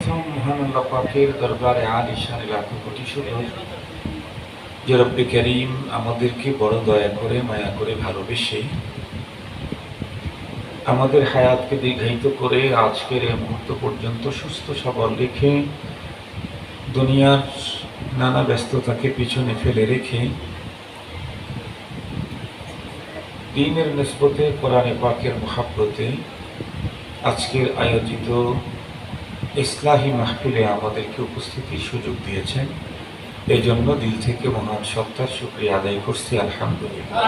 সর্বপ্রথম মহান আল্লাহ পাকের দরবারে আলিশান লাখো কোটি শুকর যে রব্বে করিম আমাদেরকে বড় দয়া করে মায়া করে ভালোবেসে আমাদের হায়াতকে দীর্ঘায়িত করে আজকের এই মুহূর্ত পর্যন্ত সুস্থ সবল রেখে দুনিয়ার নানা ব্যস্ততাকে পিছনে ফেলে রেখে দ্বীনের নিসবতে কোরআনে পাকের মহাব্বতে আজকের আয়োজিত ইসলাহি মাহফিলে আমাদেরকে উপস্থিতির সুযোগ দিয়েছেন। এই জন্য দিল থেকে মহান সত্তার শুকরিয়া আদায় করছি, আলহামদুলিল্লাহ।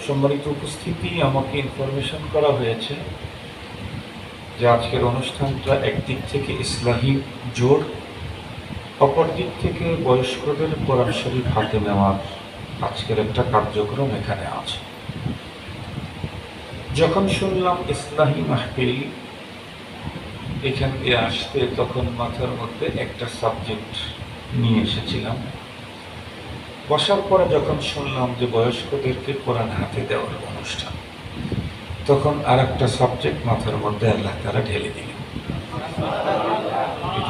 সম্মানিত উপস্থিতি, আমাকে ইনফরমেশন করা হয়েছে যে আজকের অনুষ্ঠানটা একদিক থেকে ইসলাহি জোর, অপর দিক থেকে বয়স্কদের কোরআন শরীফ হাতে নেওয়ার আজকের একটা কার্যক্রম এখানে আছে। যখন শুনলাম ইসলাহি মাহফিল এখানে আসতে, তখন মাথার মধ্যে একটা সাবজেক্ট নিয়ে এসেছিলাম। বসার পরে যখন শুনলাম যে বয়স্কদেরকে কোরআন হাতে দেওয়ার অনুষ্ঠান, তখন আর একটা সাবজেক্ট মাথার মধ্যে আল্লাহ তাআলা ঢেলে দিলেন।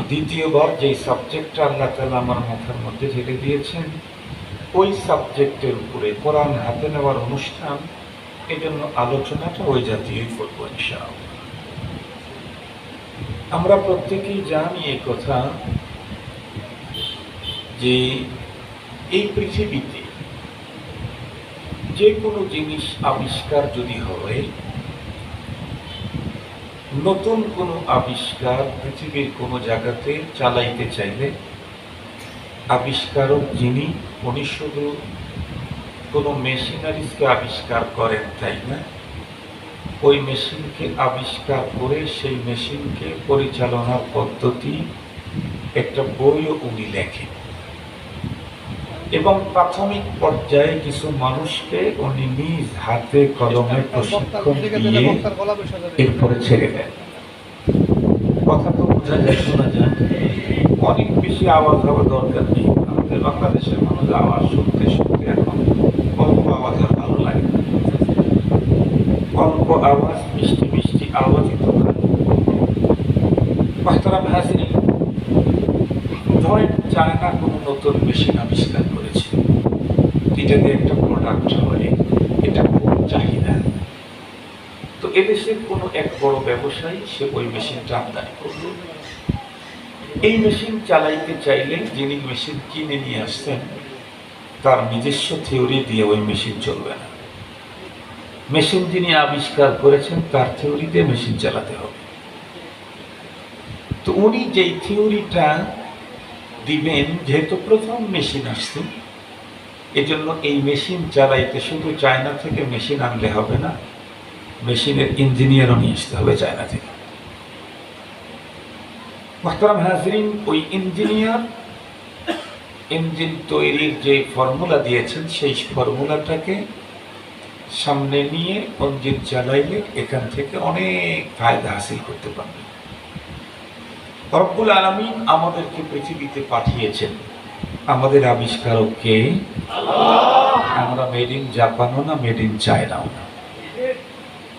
দ্বিতীয়বার যেই সাবজেক্টটা আল্লাহ তাআলা আমার মাথার মধ্যে ঢেলে দিয়েছেন, ওই সাবজেক্টের উপরে কোরআন হাতে নেওয়ার অনুষ্ঠান, এই জন্য আলোচনাটা ওই জাতীয়ই করব ইনশাআল্লাহ। আমরা প্রত্যেকেই জানি এই কথা যে এই পৃথিবীতে যে কোনো জিনিস আবিষ্কার যদি হয়, নতুন কোনো আবিষ্কার পৃথিবীর কোনো জায়গাতে চালাইতে চাইলে আবিষ্কারক যিনি, উনি শুধু কোনো মেশিনারিজকে আবিষ্কার করেন তাই না, ওই মেশিনকে আবিষ্কার করে সেই মেশিনকে পরিচালনার পদ্ধতি একটা বইও উনি লেখেন এবং প্রাথমিক পর্যায়ে কিছু মানুষকে উনি নিজ হাতে কলমে প্রশিক্ষণ দিয়ে এরপরে ছেড়ে দেন। কথা তো বোঝা যায়, শোনা যায়, অনেক বেশি আওয়াজ হওয়ার দরকার নেই। আমাদের বাংলাদেশের মানুষ আওয়াজ শুনতে শুনতে এখন অল্প আওয়াজ আর ভালো লাগে না। অল্প আওয়াজ, মিষ্টি মিষ্টি আওয়াজই তো ভালো। মুহতারাম হাজিরিন, ধরেন চায়না কোনো নতুন মেশিন আবিষ্কার করেছে, এটা দিয়ে একটা প্রোডাক্ট হয়, এটা খুব চাহিদা। তো এদেশের কোনো এক বড় ব্যবসায়ী সে ওই মেশিনটা আমদানি করল। এই মেশিন চালাইতে চাইলে যিনি মেশিন কিনে নিয়ে আসছেন, তার নিজস্ব থিওরি দিয়ে ওই মেশিন চলবে না। মেশিন যিনি আবিষ্কার করেছেন তার থিওরি দিয়ে মেশিন চালাতে হবে। তো উনি যেই থিওরিটা দিবেন, যেহেতু প্রথম মেশিন আসছে, এজন্য এই মেশিন চালাইতে শুধু চায়না থেকে মেশিন আনলে হবে না, মেশিনের ইঞ্জিনিয়ারও নিয়ে আসতে হবে চায়না থেকে। মুহতারাম হাজিরিন, ওই ইঞ্জিনিয়ার ইঞ্জিন তৈরির যে ফর্মুলা দিয়েছেন, সেই ফর্মুলাটাকে সামনে নিয়ে ইঞ্জিন চালাইলে এখান থেকে অনেক ফায়দা হাসিল করতে পারবে। রব্বুল আলামিন আমাদেরকে পৃথিবীতে পাঠিয়েছেন, আমাদের আবিষ্কারককে। আমরা মেড ইন জাপানও না, মেড ইন চায়নাও না,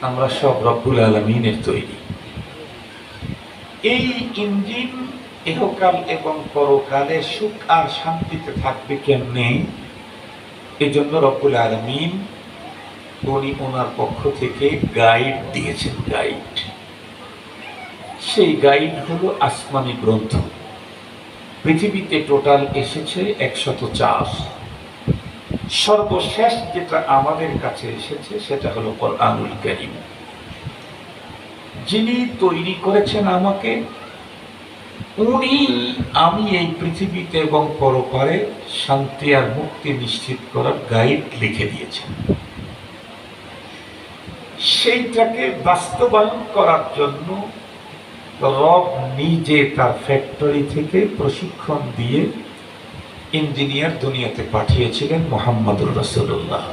আমরা সব রব্বুল আলামিনের তৈরি। এই ইঞ্জিন ইহকাল এবং পরকালে সুখ আর শান্তিতে থাকবে কেমনে, এজন্য রব্বুল আলামিন উনি ওনার পক্ষ থেকে গাইড দিয়েছেন। গাইড, সেই গাইড হলো আসমানি গ্রন্থ। পৃথিবীতে টোটাল এসেছে 104। সর্বশেষ যেটা আমাদের কাছে এসেছে সেটা হলো কোরআনুল কারীম। যিনি তৈরি করেছেন আমাকে, উনি আমি এই পৃথিবীতে এবং পরপারে শান্তি আর মুক্তি নিশ্চিত করার গাইড লিখে দিয়েছেন। সেইটাকে বাস্তবায়ন করার জন্য রব নিজে তার ফ্যাক্টরি থেকে প্রশিক্ষণ দিয়ে ইঞ্জিনিয়ার দুনিয়াতে পাঠিয়েছিলেন মুহাম্মদুর রাসূলুল্লাহ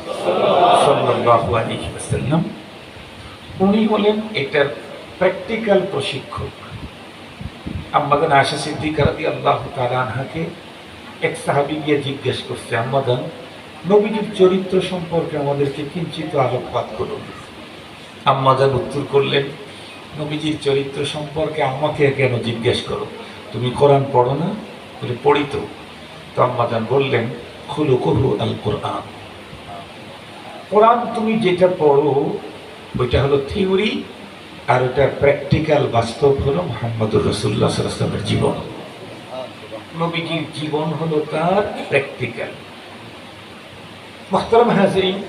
সাল্লাল্লাহু আলাইহি ওয়াসাল্লাম। উনি হলেন এটার প্র্যাকটিক্যাল প্রশিক্ষক। আম্মাজান আয়েশা সিদ্দিকা রাদিয়াল্লাহু তাআলা আনহাকে এক সাহাবী গিয়ে জিজ্ঞেস করছে, আম্মাজান, নবীজির চরিত্র সম্পর্কে আমাদেরকে কিঞ্চিত আলোকপাত করুন। আম্মাজান উত্তর করলেন, নবীজির চরিত্র সম্পর্কে আমাকে কেন জিজ্ঞেস করো, তুমি কোরআন পড়ো না? বলে পড়ি তো। আম্মাজান বললেন খুলুকুহু আল কোরআন, কোরআন তুমি যেটা পড়ো ওইটা হলো থিওরি, আর ওটা প্র্যাকটিক্যাল বাস্তব হলো মুহাম্মদুর রাসূলুল্লাহ সাল্লাল্লাহু আলাইহি ওয়াসাল্লামের জীবন। নবীজির জীবন হলো তার প্র্যাকটিক্যাল। মুহতারাম হাজিরিন,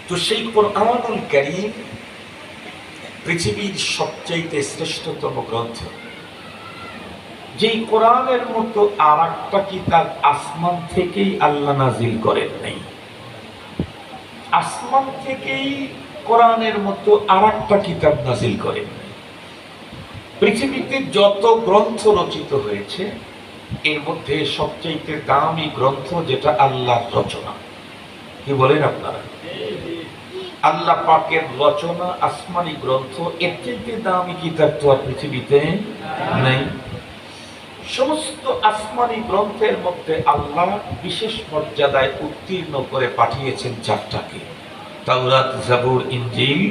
তো সেই কোরআনুল কারীম পৃথিবীর সবচাইতে শ্রেষ্ঠতম গ্রন্থ। যেই কোরআনের মতো আর একটা কিতাব আসমান থেকেই আল্লাহ নাজিল করেন নাই। আসমান থেকেই কোরআনের মতো আর একটা কিতাব নাজিল করেন নাই। পৃথিবীতে যত গ্রন্থ রচিত হয়েছে এর মধ্যে সবচাইতে দামি গ্রন্থ যেটা আল্লাহর রচনা। কি বলেন আপনারা? আল্লাহ পাকের রচনা আসমানি গ্রন্থ, এর চাইতে দামি কিতাব তো আর পৃথিবীতে নেই। সমস্ত আসমানি গ্রন্থের মধ্যে আল্লাহ বিশেষ মর্যাদায় উত্তীর্ণ করে পাঠিয়েছেন চারটাকে, তাওরাত, জাবুর, ইনজিল,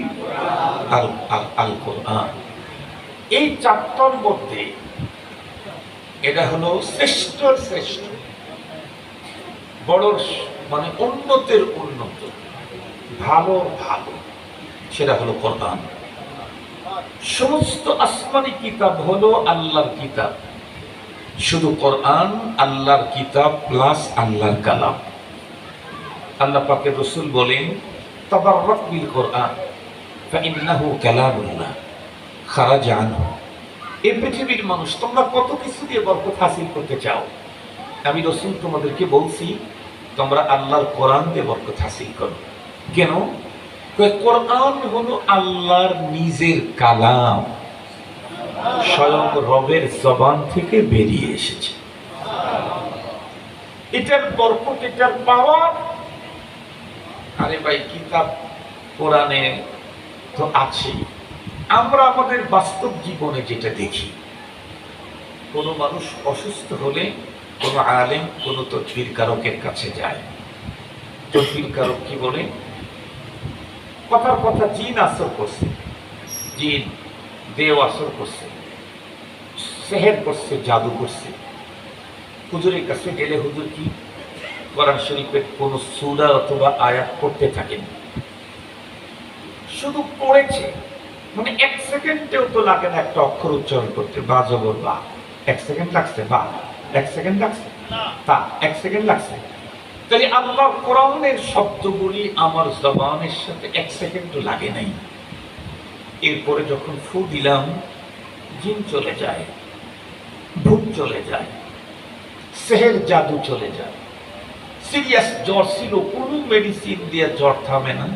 আল কোরআন। এই চারটার মধ্যে এটা হলো শ্রেষ্ঠ শ্রেষ্ঠ, বড় মানে উন্নতের উন্নত, ভালো ভালো, সেটা হলো কোরআন। সমস্ত আসমানি কিতাব হলো আল্লাহর কিতাব, শুধু কোরআন আল্লাহর কিতাব প্লাস আল্লাহর কালাম। আল্লাহ পাকের রাসূল বলেন তাবাররাক বিল কোরআন ফাইন্নাহু কালামুল্লাহ খারাজা আনহু। এই পৃথিবীর মানুষ তোমরা কত কিছু দিয়ে বরকত হাসিল করতে চাও, আমি রাসূল তোমাদেরকে বলছি তোমরা আল্লাহর কোরআন দিয়ে বরকত হাসিল করো। কেন? কোরআন হলো আল্লাহর নিজের কালাম, স্বয়ং রবের জবান থেকে বেরিয়ে এসেছে। এটার বরকত, এটার পাওয়ার। আরে ভাই, কিতাব কোরআনে তো আছে, আমরা আমাদের বাস্তব জীবনে যেটা দেখি, কোনো মানুষ অসুস্থ হলে কোনো আলেম কোনো তদবির কারকের কাছে যায়। তদবির কারক কি বলে? কথার কথা, জিন আসর করছে, জিন দেও আসর করছে, সেহের করছে, জাদু করছে। হুজুরের কাছে গেলে হুজুর কি কোরআন শরীফের কোন সূরা অথবা আয়াত পড়তে থাকেন, শুধু পড়েছে, মানে এক সেকেন্ডেও তো লাগে না একটা অক্ষর উচ্চারণ করতে। বা জবর বা, এক সেকেন্ড লাগছে? বা এক সেকেন্ড লাগছে? তা এক সেকেন্ড লাগছে? তাহলে আল্লাহ কোরআনের শব্দগুলি আমার জবানের সাথে এক সেকেন্ডও লাগে নাই। এরপরে যখন ফু দিলাম, জিন চলে যায়, ভূত চলে যায়, সেহের জাদু চলে যায়। সিরিয়াস জ্বর ছিল, কোনো মেডিসিন দিয়ে জ্বর থামে না,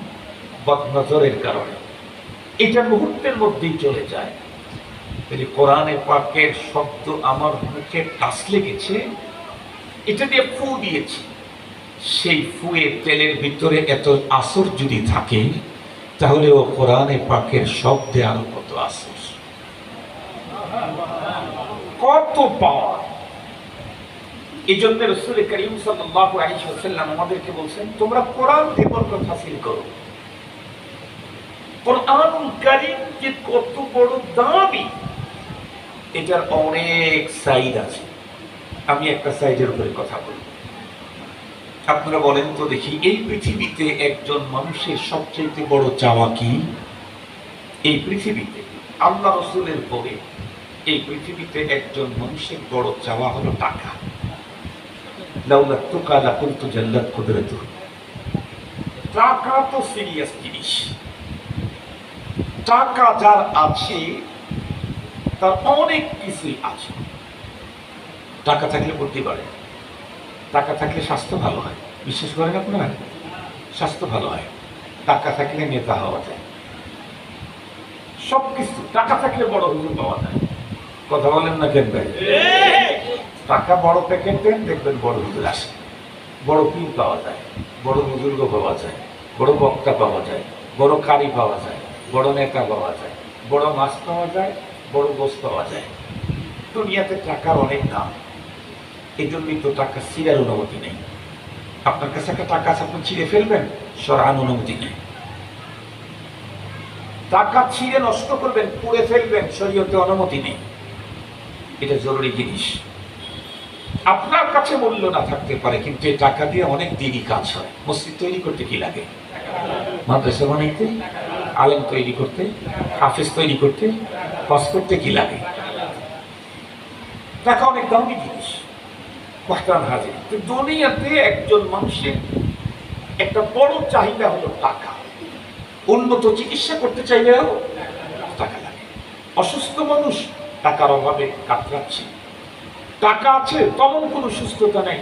বদনজরের কারণে, এটা মুহূর্তের মধ্যেই চলে যায়। তাহলে কোরআনে পাকের শব্দ আমার মুখে টাচ লেগেছে, এটা দিয়ে ফু দিয়েছি, সেই ফুয়ের তেলের ভিতরে এত আসর যদি থাকে, তাহলে ও কোরআনে পাকের শব্দে আরো কত আসর, কত পাওয়া। এই জন্য রাসূল করিম সাল্লাল্লাহু আলাইহি ওয়াসাল্লাম আমাদেরকে বলছেন তোমরা কোরআন দিয়ে বরকত হাসিল করো। কোরআনুল কারীম যে কত বড় দামি, এটার অনেক সাইড আছে। আমি একটা সাইডের উপরে কথা বলি। আপনারা বলেন তো দেখি, এই পৃথিবীতে একজন মানুষের সবচেয়ে বড় চাওয়া কি? এই পৃথিবীতে আল্লাহ রাসূলের পরে এই পৃথিবীতে একজন মানুষের বড় চাওয়া হলো টাকা। লাউলা তুকা লাকুনতু জাল্লাত কুদরাতুহু। টাকা তো সিরিয়াস জিনিস। টাকা যার আছে তার অনেক কিছুই আছে। টাকা থাকলে বুদ্ধি বাড়ে, টাকা থাকলে স্বাস্থ্য ভালো হয়। বিশ্বাস করেন আপনারা? স্বাস্থ্য ভালো হয়, টাকা থাকলে নেতা হওয়া যায়, সবকিছু টাকা থাকলে বড় হুজুর পাওয়া যায়। কথা বলেন না কেন ভাই? টাকা বড় প্যাকেট দেন, দেখবেন বড় হুজুর আসে, বড় পীর পাওয়া যায়, বড় বুজুর্গ পাওয়া যায়, বড় বক্তা পাওয়া যায়, বড় কারি পাওয়া যায়, বড় নেতা পাওয়া যায়, বড় মাছ পাওয়া যায়, বড় গোস পাওয়া যায়। দুনিয়াতে টাকার অনেক দাম, এই জন্যই তো টাকা ছিঁড়ার অনুমতি নেই। আপনার কাছে একটা টাকা আছে, আপনি ছিঁড়ে ফেলবেন, সরান অনুমতি নেই। টাকা ছিঁড়ে নষ্ট করবেন, পুড়ে ফেলবেন, শরীয়তে অনুমতি নেই। এটা জরুরি জিনিস। আপনার কাছে মূল্য না থাকতে পারে, কিন্তু এই টাকা দিয়ে অনেক দিনই কাজ হয়। মসজিদ তৈরি করতে কি লাগে? মাদ্রাসা বানাইতে, আলেম তৈরি করতে, হাফেজ তৈরি করতে, হজ করতে কি লাগে? টাকা অনেক দামি জিনিস। দুনিয়াতে একজন মানুষের একটা বড় চাহিদা হলো টাকা। উন্নত চিকিৎসা করতে চাইলেও টাকা লাগে। অসুস্থ মানুষ টাকার অভাবে কাতরাচ্ছে। টাকা আছে, তেমন কোনো সুস্থতা নেই,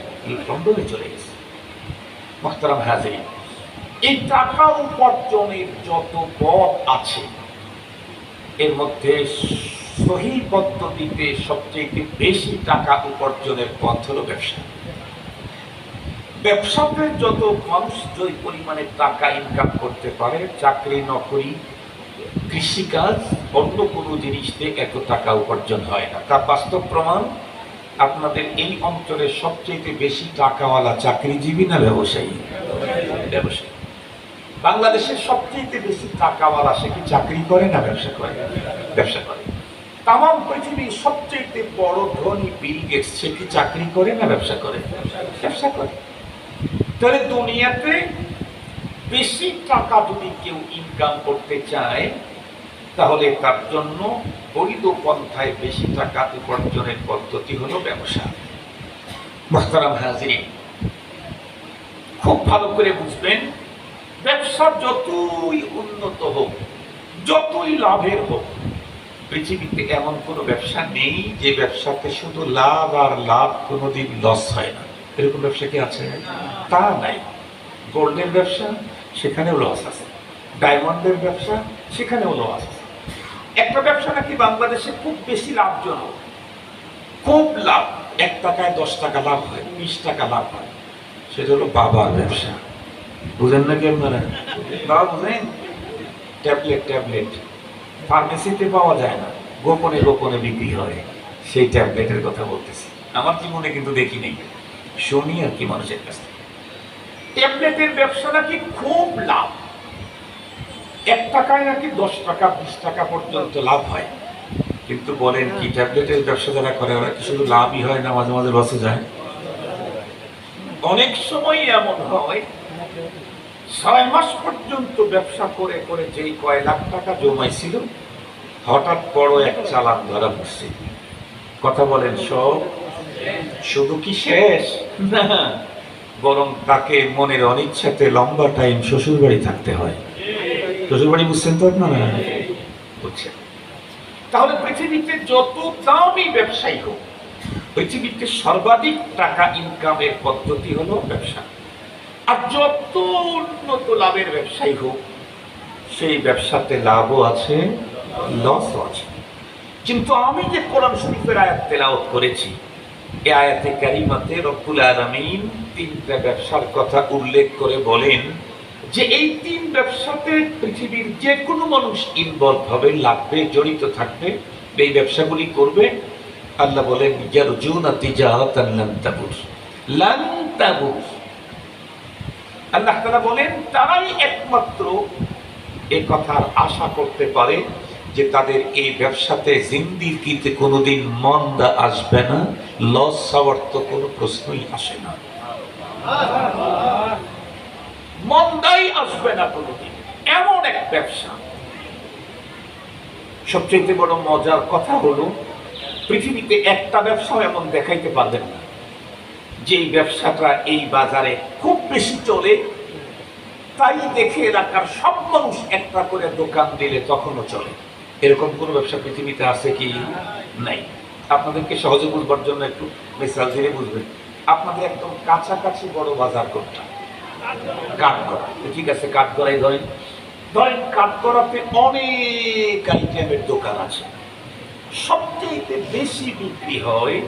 লন্ডনে চলে গেছে। মুহতারাম হাজিরিন, এই টাকা উপার্জনের যত পথ আছে, এর মধ্যে সহি পদ্ধতিতে সবচেয়ে বেশি টাকা উপার্জনের পথ হলো ব্যবসা। ব্যবসাতে যত মানুষ যে পরিমাণে টাকা ইনকাম করতে পারে, চাকরি নকরি, কৃষিকাজ, অন্য কোনো জিনিস দিয়ে এত টাকা উপার্জন হয় না। তার বাস্তব প্রমাণ আপনাদের এই অঞ্চলের সবচেয়ে বেশি টাকাওয়ালা চাকরিজীবী না ব্যবসায়ী? ব্যবসায়ী। বাংলাদেশের সবচেয়ে বেশি টাকাওয়ালা সে কি চাকরি করে না ব্যবসা করে? ব্যবসা করে। তামাম পৃথিবীর সবচেয়ে বড় ধনী বিল গেটস, সে কি চাকরি করে না ব্যবসা করে? ব্যবসা করে। তাহলে দুনিয়াতে বেশি টাকা যদি কেউ ইনকাম করতে চায়, তাহলে তার জন্য বৈধ পন্থায় বেশি টাকা উপার্জনের পদ্ধতি হলো ব্যবসা। মুহতারাম হাজিরিন, খুব ভালো করে বুঝবেন, ব্যবসা যতই উন্নত হোক, যতই লাভের হোক, পৃথিবীতে এমন কোনো ব্যবসা নেই যে ব্যবসাতে শুধু লাভ আর লাভ, কোনোদিন লস হয় না। এরকম ব্যবসা কি আছে? তা নাই। গোল্ডের ব্যবসা, সেখানেও লস আছে। ডায়মন্ডের ব্যবসা, সেখানেও লস আছে। একটা ব্যবসা নাকি বাংলাদেশে খুব বেশি লাভজনক, খুব লাভ, 1 টাকায় 10 টাকা লাভ হয়, 20 টাকা লাভ হয়, সেটা হলো বাবার ব্যবসা। বুঝেন নাকি আপনারা? বাবা বুঝেন? ট্যাবলেট ফার্মেসিতে পাওয়া যায় না, গোপনে গোপনে বিক্রি হয়, সেই ট্যাবলেটের কথা বলতেছি। আমার জীবনে কিন্তু দেখি নেই, শুনি আর কি মানুষের কাছ থেকে। ট্যাবলেটের ব্যবসা নাকি খুব লাভ, 1 টাকায় নাকি 10 টাকা 20 টাকা পর্যন্ত লাভ হয়। কিন্তু বলেন কি, ট্যাবলেটের ব্যবসা যারা করে ওরা কি শুধু লাভই হয় না, মাঝে মাঝে লসে যায়? অনেক সময় এমন হয় 6 মাস পর্যন্ত ব্যবসা করে করে যেই কয় লাখ টাকা জমাইছিল, হঠাৎ বড় এক চালান ধরা পড়ছে। কথা বলেন, সব শুধু কি শেষ না, বরং তাকে মনের অনিচ্ছাতে লম্বা টাইম শ্বশুর বাড়ি থাকতে হয়। শ্বশুর বাড়ি বুঝছেন তো আপনারা? বুঝছেন? তাহলে পৃথিবীতে যত দামি ব্যবসায়ী হোক, পৃথিবীতে সর্বাধিক টাকা ইনকামের পদ্ধতি হলো ব্যবসা। আর যত উন্নত লাভের ব্যবসায়ী হোক, সেই ব্যবসাতে লাভও আছে, লসও আছে। কিন্তু আমি যে কোরআন শরীফের আয়াত তেলাওয়াত করেছি, এই আয়াতে কারিমাতে রব্বুল আলামিন 3টা ব্যবসার কথা উল্লেখ করে বলেন যে এই 3 ব্যবসাতে পৃথিবীর যে কোনো মানুষ ইনভলভ হবে, লাগবে, জড়িত থাকবে, এই ব্যবসাগুলি করবে। আল্লাহ বলেন ইয়ারজুনা তিজারাতান লান তাবুর, লান তাবুর। আল্লাহ তাআলা বলেন তারাই একমাত্র এই কথার আশা করতে পারে যে তাদের এই ব্যবসাতে জিন্দেগিতে কোনোদিন মন্দা আসবে না, লস হওয়ার তো কোনো প্রশ্নই আসে না, মন্দাই আসবে না কোনোদিন। এমন এক ব্যবসা। সবচেয়ে বড় মজার কথা হলো, পৃথিবীতে একটা ব্যবসাও এমন দেখাইতে পারবেন না যে ব্যবসাটা এই বাজারে খুব বেশি চলে, তাই দেখে এলাকার সব মানুষ একটা করে দোকান দিলে তখনও চলে। এরকম কোনো ব্যবসা পৃথিবীতে আছে কি? নাই। আপনাদেরকে সহজে বুঝবার জন্য একটু মিসাল দিয়ে বুঝবেন। আপনাদের একদম কাছাকাছি বড় বাজার কোনটা? কাঠগড়া। ঠিক আছে, কাঠগড়াই ধরেন। কাঠগড়াতে অনেক আইটেমের দোকান আছে। সবচেয়ে বেশি বিক্রি হয়,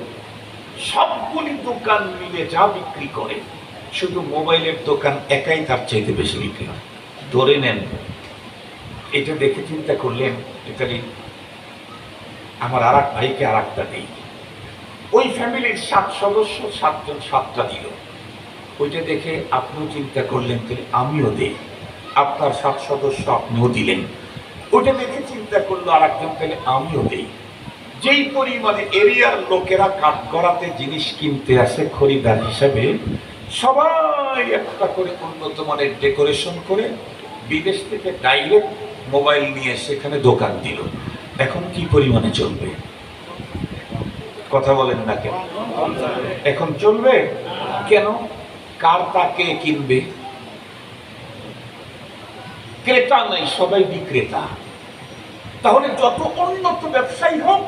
সবগুলি দোকান মিলে যা বিক্রি করে, শুধু মোবাইলের দোকান একাই তার চাইতে বেশি বিক্রি হয়। ধরে নেন, এটা দেখে চিন্তা করলেন, ইতালি আমার আর এক ভাইকে আর একটা দিই, ওই ফ্যামিলির 7 সদস্য, 7 জন 7টা দিল। ওইটা দেখে আপনিও চিন্তা করলেন, তাহলে আমিও দিই, আপনার 7 সদস্য আপনিও দিলেন। ওটা দেখে চিন্তা করলো আর একজন, তাহলে আমিও দেই। যেই পরিমাণে এরিয়ার লোকেরা কাঠগড়াতে জিনিস কিনতে আসে খরিদার হিসাবে, সবাই একটা করে উন্নত মানের ডেকোরেশন করে বিদেশ থেকে ডাইরেক্ট মোবাইল নিয়ে সেখানে দোকান দিল। এখন কি পরিমাণে চলবে? কথা বলেন না কেন? এখন চলবে কেন? কার তাকে কিনবে? ক্রেতা নাই, সবাই বিক্রেতা। তাহলে যত উন্নত ব্যবসায়ী হোক,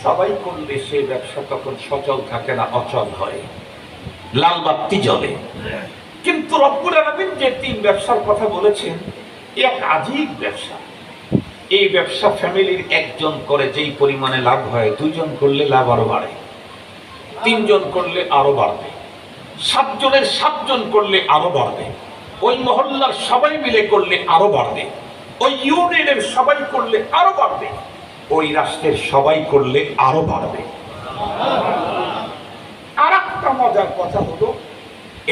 সবাই করলে সেই ব্যবসা তখন সচল থাকে না, অচল হয়, লাল বাতি জ্বলে। কিন্তু রব্বুল আলামিন যে তিন ব্যবসার কথা বলেছেন, এক আজীব ব্যবসা। এই ব্যবসা ফ্যামিলির একজন করে যেই পরিমাণে লাভ হয়, দুজন করলে লাভ আরো বাড়ে, তিনজন করলে আরো বাড়বে, সাতজনের সাতজন করলে আরো বাড়বে, ওই মহল্লার সবাই মিলে করলে আরো বাড়বে, ওই ইউনিয়নের সবাই করলে আরো বাড়বে, ওই রাষ্ট্রের সবাই করলে আরো বাড়বে। আর একটা মজার কথা হলো,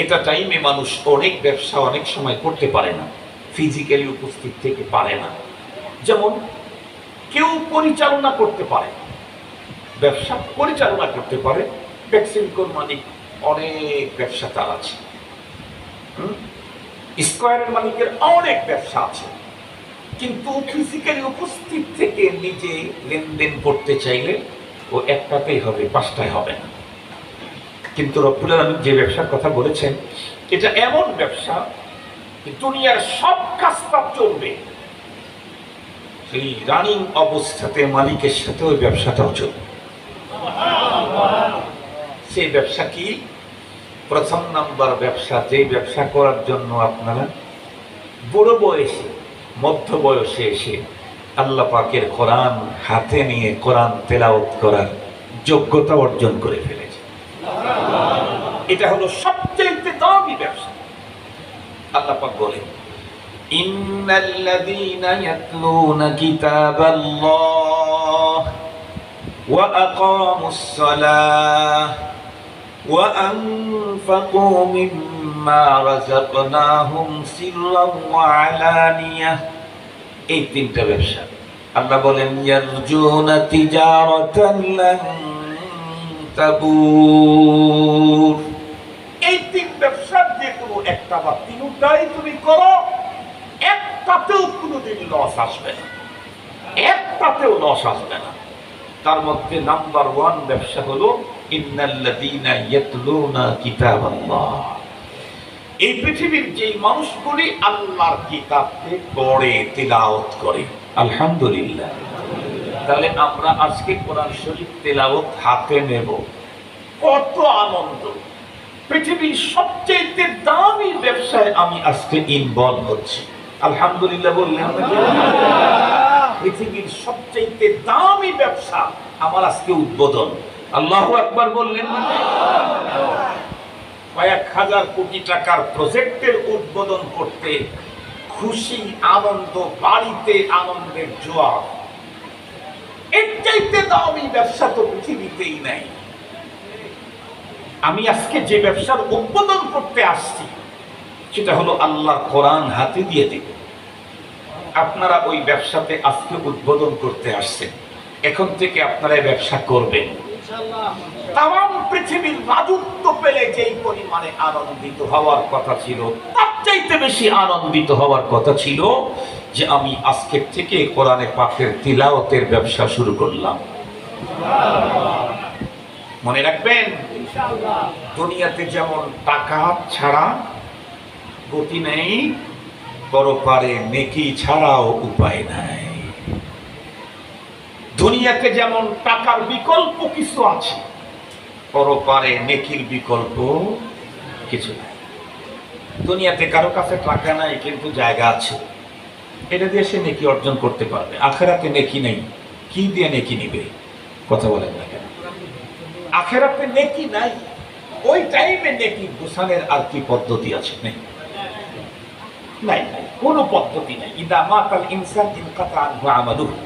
এটা টাইমে মানুষ অনেক ব্যবসা অনেক সময় করতে পারে না, ফিজিক্যালি উপস্থিত থেকে পারে না। যেমন কেউ পরিচালনা করতে পারে, ব্যবসা পরিচালনা করতে পারে, ভ্যাকসিন মালিক অনেক ব্যবসা তার আছে, স্কয়ারের মালিকের অনেক ব্যবসা আছে, কিন্তু ফিজিক্যালি উপস্থিত থেকে নিজে লেনদেন করতে চাইলে ও একটাতেই হবে, পাঁচটায় হবে না। কিন্তু রব্বুল আলামিন যে ব্যবসার কথা বলেছেন, এটা এমন ব্যবসা দুনিয়ার সব কাজটা চলবে, সেই রানিং অবস্থাতে মালিকের সাথে ওই ব্যবসাটাও চলবে। সেই ব্যবসা কি? প্রথম নাম্বার ব্যবসা, যে ব্যবসা করার জন্য আপনারা বুড়ো বয়সে মধ্য বয়সে এসে আল্লাহ পাকের কোরআন হাতে নিয়ে কোরআন তেলাওয়াত করার যোগ্যতা অর্জন করে ফেলেছে। এটা হলো সবচেয়ে দামি ব্যবসা। আল্লাহ পাক বলেন, ইন্নাল্লাযীনা ইয়াতলুনা কিতাবাল্লাহ ওয়া আকামুস সালাহ ওয়া আনফাকু মিম্মা রাযাকনাহুম সিররান ওয়া আলানিয়াহ। এই তিনটা ব্যবসা আল্লাহ বলেন, ইয়ারজুনা তিজারাতান লান তাবুর। এই তিন ব্যবসার যে কোনো একটা বা তিনটাই তুমি করো, একটাতেও কোনোদিন লস আসবে না, একটাতেও লস আসবে না। তার মধ্যে নাম্বার ওয়ান ব্যবসা হলো ইন্নাল্লাযীনা ইয়াতলুনা কিতাবাল্লাহ। এই পৃথিবীর যে মানুষগুলি আল্লাহর কিতাবকে পড়ে তিলাওয়াত করে, আলহামদুলিল্লাহ। তাহলে আমরা আজকে কোরআন শরীফ তেলাওয়াত হাতে নেব, কত আনন্দ! পৃথিবীর সবচেয়ে দামি ব্যবসায় আমি আজকে ইনভলভ হচ্ছি, আলহামদুলিল্লাহ বললেন। পৃথিবীর সবচেয়ে দামি ব্যবসা আমার আজকে উদ্বোধন, আল্লাহু আকবার বললেন। কয়েক হাজার কোটি টাকার প্রজেক্টের উদ্বোধন করতে খুশি, আনন্দ, বাড়িতে আনন্দের জোয়ার। এর চাইতে দামি ব্যবসা তো পৃথিবীতেই নাই। আমি আজকে যে ব্যবসার উদ্বোধন করতে আসছি, সেটা হলো আল্লাহর কোরআন হাতে দিয়ে দেব। আপনারা ওই ব্যবসাতে আজকে উদ্বোধন করতে আসছেন, এখন থেকে আপনারা ব্যবসা করবেন। তাম পৃথিবীর রাজত্ব পেলে যেই পরিমাণে আনন্দিত হওয়ার কথা ছিল, তার চাইতে বেশি আনন্দিত হওয়ার কথা ছিল যে আমি আজকের থেকে কোরআনে পাকের তিলাওয়াতের ব্যবসা শুরু করলাম। মনে রাখবেন, দুনিয়াতে যেমন টাকা ছাড়া গতি নেই, পরপারে নেকি ছাড়াও উপায় নাই। দুনিয়াতে যেমন টাকার বিকল্প কিছু আছে, পরপারে নেকির বিকল্প কিছু নাই। দুনিয়াতে কারো কাছে টাকা নাই কিন্তু জায়গা আছে, এটা দিয়ে সে নেকি অর্জন করতে পারবে। আখেরাতে নেকি নেই, কি দিয়ে নেকি নিবে? কথা বলেন না কেন? আখেরাতে নেকি নাই, ওই টাইমে নেকি গোছানোর আর কি পদ্ধতি আছে? নেই, নাই, কোনো পদ্ধতি নাই। ইদা মাতাল ইনসান ইনকাতা আনহু আমালুহু।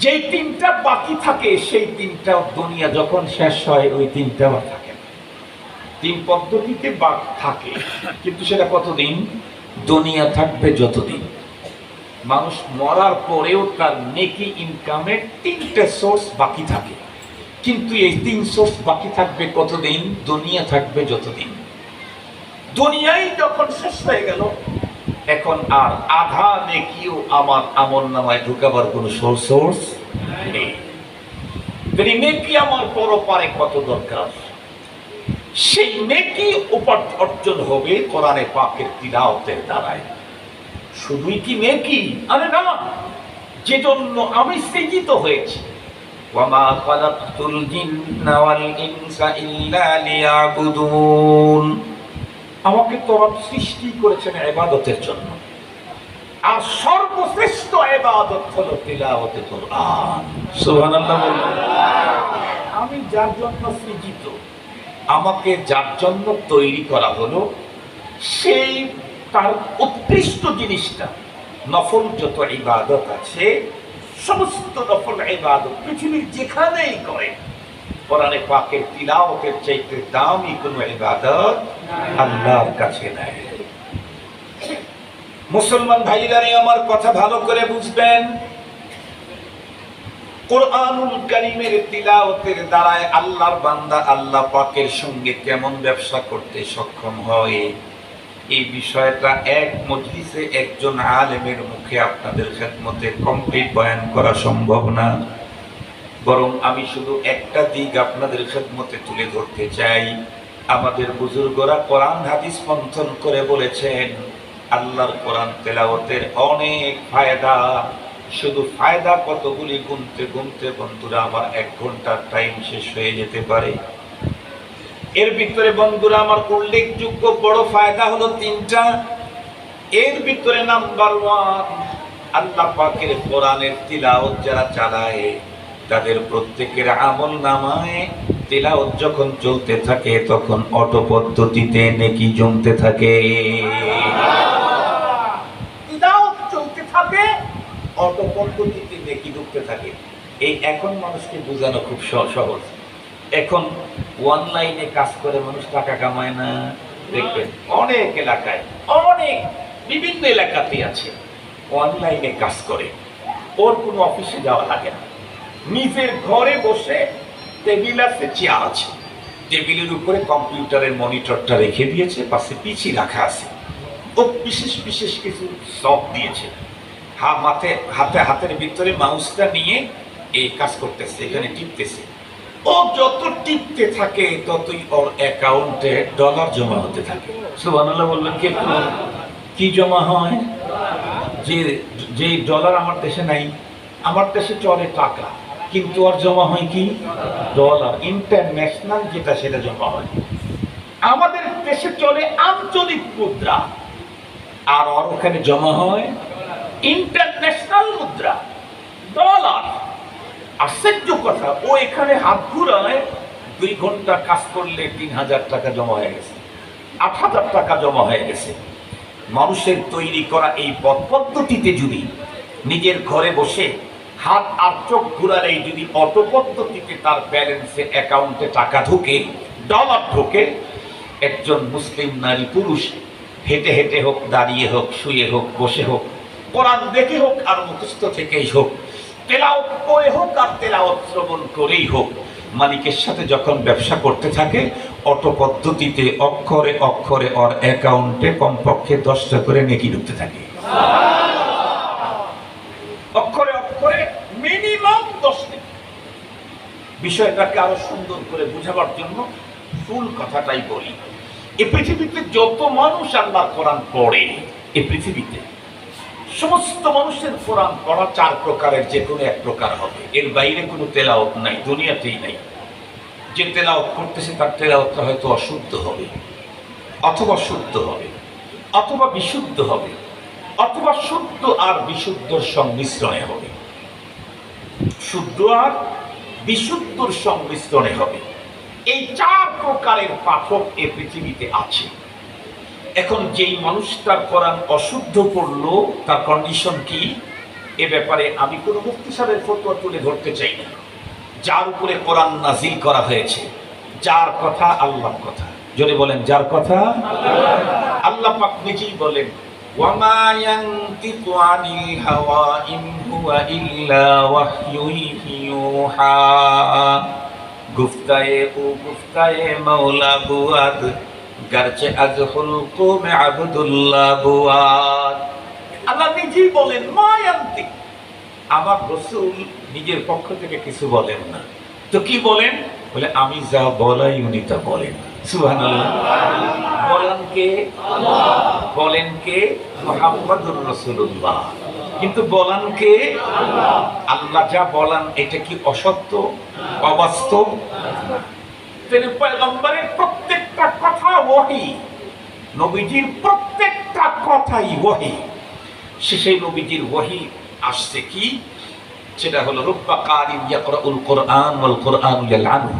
যে তিনটা বাকি থাকে, সেই তিনটা দুনিয়া যখন শেষ হয়, ওই তিনটা আর থাকে না। তিন পদ্ধতিতে বাকি থাকে, কিন্তু সেটা কতদিন? দুনিয়া থাকবে যতদিন। মানুষ মরার পরেও তার নেকি ইনকামের 3টে সোর্স বাকি থাকে, কিন্তু এই 3 সোর্স বাকি থাকবে কতদিন? দুনিয়া থাকবে যতদিন। দুনিয়াই যখন শেষ হয়ে গেল, এখন আর আধা নেকিও আমার আমলনামায় ঢুকাবার কোনো সোর্স নেই। নেকি আমার পরপারে কত দরকার, সেই নেকি অর্জন হবে কোরআনে পাকের তিলাওয়াতের দ্বারায়। শুধুই কি নেকি? আরে না, যেজন্য আমি সৃজিত হয়েছি, ওয়ামা খালাকতুল জিন্না ওয়াল ইনসা ইল্লা লিয়াবুদুন, আমাকে তোরা সৃষ্টি করেছেন ইবাদতের জন্য, আর সর্বশ্রেষ্ঠ ইবাদত হলো তিলাওয়াতে কোরআন। সুবহানাল্লাহ বলুন। আমি যার জন্য সৃজিত, আমাকে যার জন্য তৈরি করা হলো, সেই তার উৎকৃষ্ট জিনিসটা নফল যত ইবাদত আছে, সমস্ত নফল ইবাদত পৃথিবীর যেখানেই করে, কোরআনে পাকের তিলাওয়াতের চাইতে দামি কোনো ইবাদত আল্লাহর কাছে নাই। মুসলমান ভাইরা আমার কথা ভালো করে বুঝবেন, কোরআনুল কারীমের তিলাওয়াতের দ্বারায় আল্লাহর বান্দা আল্লাহ পাকের সঙ্গে কেমন ব্যবসা করতে সক্ষম হয়, এই বিষয়টা এক মজলিসে একজন আলেমের মুখে আপনাদের খেদমতে কমপ্লিট বয়ান করা সম্ভব না। বরং আমি শুধু একটা দিক আপনাদের খেদমতে তুলে ধরতে চাই। আমাদের বুজুর্গরা কোরআন হাদিস মন্থন করে বলেছেন, আল্লাহর কোরআন তেলাওয়াতের অনেক ফায়দা। শুধু ফায়দা কতগুলি গুনতে গুনতে বন্ধুরা আমার 1 ঘন্টার টাইম শেষ হয়ে যেতে পারে। এর ভিতরে বন্ধুরা আমার উল্লেখযোগ্য বড় ফায়দা হলো 3টা। এর ভিতরে নাম্বার 1, আল্লাহ পাকের কোরআনের তিলাওয়াত যারা চালায়, তাদের প্রত্যেকের আমল নামায় তিলাওয়াত যখন চলতে থাকে তখন অটো পদ্ধতিতে নেকি জমতে থাকে। তিলাওয়াত চলতে থাকে, অটো পদ্ধতিতে নেকি ঢুকতে থাকে। এই এখন মানুষকে বোঝানো খুব সহজ। এখন অনলাইনে কাজ করে মানুষ টাকা কামায় না, দেখবেন অনেক এলাকায়, অনেক বিভিন্ন এলাকাতে আছে, অনলাইনে কাজ করে, ওর কোনো অফিসে যাওয়া লাগে না, নিজের ঘরে বসে টেবিল আছে, চেয়ার আছে, টেবিলের উপরে কম্পিউটারের মনিটরটা রেখে দিয়েছে, পাশে পিছি রাখা আছে, ও বিশেষ বিশেষ কিছু সফট দিয়েছে, হাতের ভিতরে মাউসটা নিয়ে এই কাজ করতেছে, এখানে টিপতেছে। ও যত টিপতে থাকে ততই ওর অ্যাকাউন্টে ডলার জমা হতে থাকে। সুবহানাল্লাহ বলবেন। কি জমা হয়? যে ডলার আমার দেশে নাই, আমার দেশে চলে টাকা, কিন্তু ওর জমা হয় কি? ডলার। ইন্টারন্যাশনাল যেটা সেটা জমা হয়। আমাদের দেশে চলে আঞ্চলিক মুদ্রা, আর ওর ওখানে জমা হয় ইন্টারন্যাশনাল মুদ্রা, ডলার। আশ্চর্য কথা, ও এখানে হাত ঘুরায় 2 ঘন্টা কাজ করলে 3000 টাকা জমা হয়ে গেছে, 8000 টাকা জমা হয়ে গেছে। মানুষের তৈরি করা এই পদ্ধতিতে যদি নিজের ঘরে বসে হাত আর চোখ ঘুরালেই যদি অটো পদ্ধতিতে তার ব্যালেন্সে অ্যাকাউন্টে টাকা ঢোকে, ডলার ঢোকে, একজন মুসলিম নারী পুরুষ হেঁটে হেঁটে হোক, দাঁড়িয়ে হোক, শুয়ে হোক, বসে হোক, কোরআন দেখে হোক আর মুখস্থ থেকেই হোক, তেলাওয়াত করে হোক আর তেলাওয়াত শ্রবণ করেই হোক, মালিকের সাথে যখন ব্যবসা করতে থাকে অটো পদ্ধতিতে অক্ষরে অক্ষরে ওর অ্যাকাউন্টে কমপক্ষে 10টা করে নেকি ঢুকতে থাকে। অক্ষরে অক্ষরে মিনিমাম 10 নেকি। বিষয়টাকে আরো সুন্দর করে বোঝাবার জন্য ফুল কথাটাই বলি। এই পৃথিবীতে যত মানুষ আল্লাহর কোরআন পড়ে, এই পৃথিবীতে সমস্ত মানুষের কোরআন পড়া 4 প্রকারের যে কোনো 1 প্রকার হবে, এর বাইরে কোনো তেলাওয়াত নাই, দুনিয়াতেই নাই। যে তেলাওয়াত করতেছে তার তেলাওয়াতটা হয়তো অশুদ্ধ হবে, অথবা শুদ্ধ হবে, অথবা বিশুদ্ধ হবে, অথবা শুদ্ধ আর বিশুদ্ধর সংমিশ্রণে হবে, শুদ্ধ আর বিশুদ্ধর সংমিশ্রণে হবে। এই 4 প্রকারের পাঠক এই পৃথিবীতে আছে। এখন যেই মানুষটার কোরআন অশুদ্ধ পড়লো তার কন্ডিশন কি, এ ব্যাপারে আমি কোনো মুফতি সাহেবের ফতোয়া তুলে ধরতে চাই না। যার উপরে কোরআন নাজিল করা হয়েছে, যার কথা আল্লাহর কথা, যদি বলেন যার কথা আল্লাহ পাক নিজেই বলেন, ওয়ামা ইয়ানতিকু আনিল হাওয়া ইন হুয়া ইল্লা ওয়াহয়ুন ইউহা। গুফতায়ে ও গুফতায়ে মাওলা বুয়াদ, গারচে আজ হুলকু মে আবদুল্লাহ বুয়াদ। আল্লাহ নিজেই বলেন মা ইয়ানতিক, আমার রাসূল নিজের পক্ষ থেকে কিছু বলেন না। তো কি বলেন? বলে আমি যা বলাই উনি তা বলেন। সুবহানাল্লাহ। বলেন কে? আল্লাহ। বলেন কে? মুহাম্মদুর রাসূলুল্লাহ। কিন্তু বলেন কে? আল্লাহ। আল্লাহ যা বলেন এটা কি অসত্য, অবাস্তব? তিনি পয়গম্বরের প্রত্যেকটা কথা ওহী, নবীজির প্রত্যেকটা কথাই ওহী। সেই নবীজির ওহী আসছে কি? সেটা হলো রুব্বা কারিম ইয়াকরাউল কোরআন ওয়াল কোরআনু ইয়ালআনু।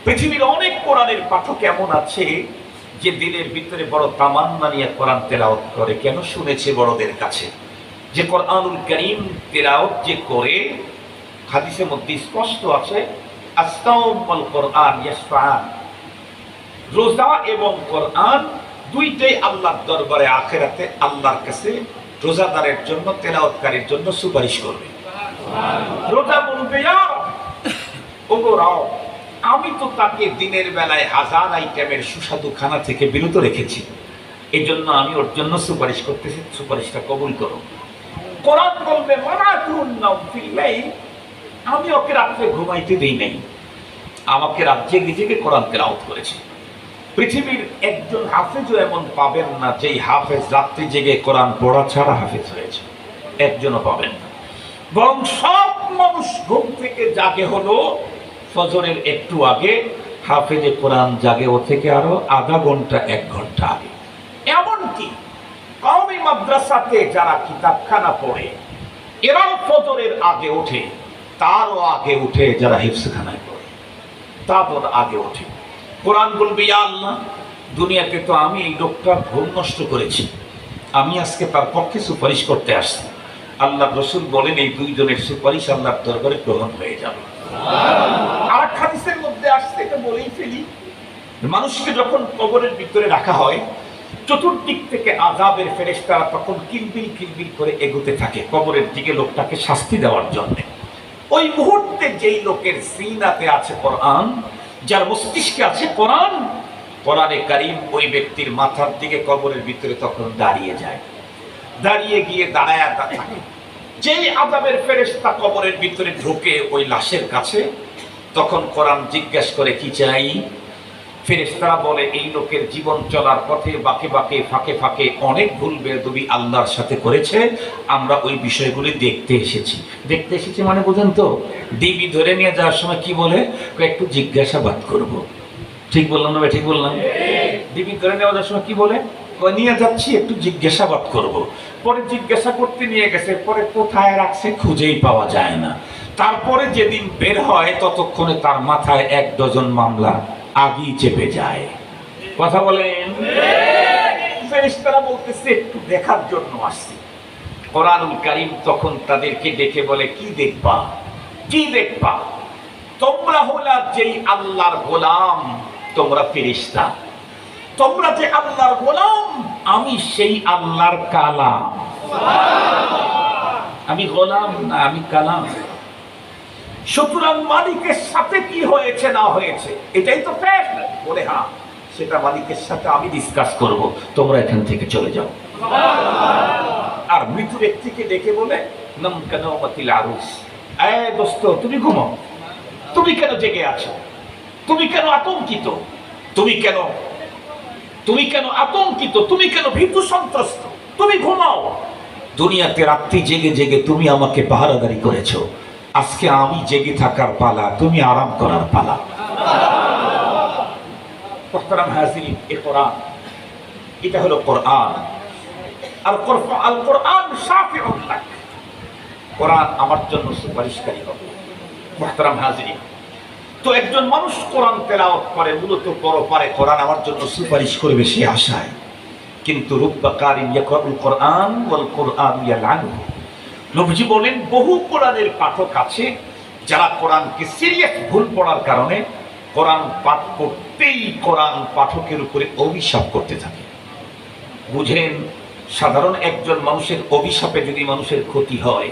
পৃথিবীর অনেক কোরআনের পাঠক এমন আছে যে দিনের ভিতরে বড় তামান্না নিয়ে কোরআন তেলাওয়াত করে। কেন? শুনেছে বড়দের কাছে যে কোরআনুল কারীম তেলাওয়াত যে করে, হাদিসের মধ্যে স্পষ্ট আছে আস-সাওম ওয়াল কোরআন ইয়াশফাআন। রোজা এবং কোরআন দুইটাই আল্লাহর দরবারে আখিরাতে আল্লাহর কাছে রোজাদারের জন্য, তেলাওয়াতকারীর জন্য সুপারিশ করবে। রোজা বলবে আমি তো তাকে দিনের বেলায় হাজার আইটেমের সুস্বাদু খানা থেকে বিরত রেখেছি, এই জন্য আমি ওর জন্য সুপারিশ করতেছি, সুপারিশটা কবুল করো। কোরআন বলবে আমি ওকে রাত্রে ঘুমাইতে দেই নাই, আমাকে রাত জেগে জেগে কোরআন তেলাওয়াত করেছে। পৃথিবীর একজন হাফেজও এমন পাবেন না যেই হাফেজ রাত্রি জেগে কোরআন পড়া ছাড়া হাফেজ হয়েছে, একজনও পাবেন না। বরং সব মানুষ ঘুম থেকে জাগে হলো ফজরের একটু আগে, হাফেজে কোরআন জাগে ও থেকে আরো আধা ঘন্টা 1 ঘন্টা আগে। এমনকি কওমি মাদ্রাসাতে যারা কিতাবখানা পড়ে এরাও ফজরের আগে ওঠে, তারও আগে উঠে যারা হিফজখানায় পড়ে তাদের আগে ওঠে। কোরআন বলবে ইয়া আল্লাহ, দুনিয়াতে তো আমি এই লোকটার ঘুম নষ্ট করেছি, আমি আজকে তার পক্ষে সুপারিশ করতে আসছি। আল্লাহ রাসূল বলেন এই দুইজনের সুপারিশ আল্লাহর দরবারে গ্রহণ হয়ে যাবে। আর হাদিসের মধ্যে আসছে, এটা বলেই ফেলি, মানুষকে যখন কবরের ভিতরে রাখা হয় চতুর্দিক থেকে আযাবের ফেরেশতারা তখন কিলবিল কিলবিল করে এগোতে থাকে কবরের দিকে লোকটাকে শাস্তি দেওয়ার জন্য। ওই মুহূর্তে যেই লোকের সিনাতে আছে কোরআন, যার মস্তিষ্কে আছে কোরআন, কোরআনে কারীম ওই ব্যক্তির মাথার দিকে কবরের ভিতরে তখন দাঁড়িয়ে যায়, দাঁড়িয়ে গিয়ে দাঁড়ায় থাকে। যেই আযাবের ফেরেশতা কবরের ভিতরে ঢোকে ওই লাশের কাছে, তখন কোরআন জিজ্ঞেস করে কি চাই? ফেরেশতারা বলে এই লোকের জীবন চলার পথে বাঁকে বাঁকে ফাঁকে ফাঁকে অনেক ভুল বেয়াদবি আল্লাহর সাথে করেছে, আমরা ওই বিষয়গুলি দেখতে এসেছি। দেখতে এসেছি মানে বুঝেন তো, ডিবি ধরে নিয়ে যাওয়ার সময় কি বলে? একটু জিজ্ঞাসাবাদ করব। ঠিক বললাম না? ঠিক বললাম? ডিবি ধরে নেওয়া যাওয়ার সময় কি বলে? নিয়ে যাচ্ছি একটু জিজ্ঞাসাবাদ করব। পরে জিজ্ঞাসা করতে নিয়ে গেছে, পরে কোথায় রাখছে খুঁজেই পাওয়া যায় না। তারপরে যেদিন বের হয় ততক্ষণে তার মাথায় 1 ডজন মামলা আগেই চেপে যায়। কথা বলেন? ফেরেশতারা বলতেছে একটু দেখার জন্য আসছে। কোরআনুল কারীম তখন তাদেরকে ডেকে বলে কি দেখবা? কি দেখবা? তোমরা হলা যেই আল্লাহর গোলাম, তোমরা ফেরেশতা। তোমরা যে আল্লাহর গোলাম, আমি সেই আল্লাহর কালাম। আমি গোলাম না, আমি কালাম। সুতরাং মালিকের সাথে কি হয়েছে না হয়েছে এটাই তো ফ্যাক্ট। বলে হ্যাঁ, সেটা মালিকের সাথে আমি ডিসকাস করব, তোমরা এখান থেকে চলে যাও। আর মৃত ব্যক্তিকে ডেকে বলে নাম কানামাতিল আরুস, এই দোস্ত তুমি ঘুমাও, তুমি কেন জেগে আছো? তুমি কেন আতঙ্কিত? তুমি কেন আতঙ্কিত? তুমি কেন ভীতু সন্ত্রস্ত? তুমি ঘুমাও। দুনিয়াতে রাত্রি জেগে জেগে তুমি আমাকে পাহারাদারি করেছো, আজকে আমি জেগে থাকার পালা, তুমি আরাম করার পালা। মুহতারাম হাজিরিন, এই কোরআন, এটা হলো কোরআন। আর আল কোরআন শাফিউন লাক, কোরআন আমার জন্য সুপারিশকারী হবে। মুহতারাম হাজিরিন, তো একজন মানুষ কোরআন তেলাওয়াত করে মূলত বড় পারে কোরআন আমার জন্য সুপারিশ করবে সে আশায়, কিন্তু রুব্বা কারিম ইয়াকরাউল কোরআন ওয়াল কোরআনু ইয়ালআনু। নবীজি বলেন বহু কোরআনের পাঠক আছে যারা কোরআনকে সিরিয়াস ভুল পড়ার কারণে কোরআন পাঠ করতেই কোরআন পাঠকের উপরে অভিশাপ করতে থাকে। বুঝেন, সাধারণ একজন মানুষের অভিশাপে যদি মানুষের ক্ষতি হয়,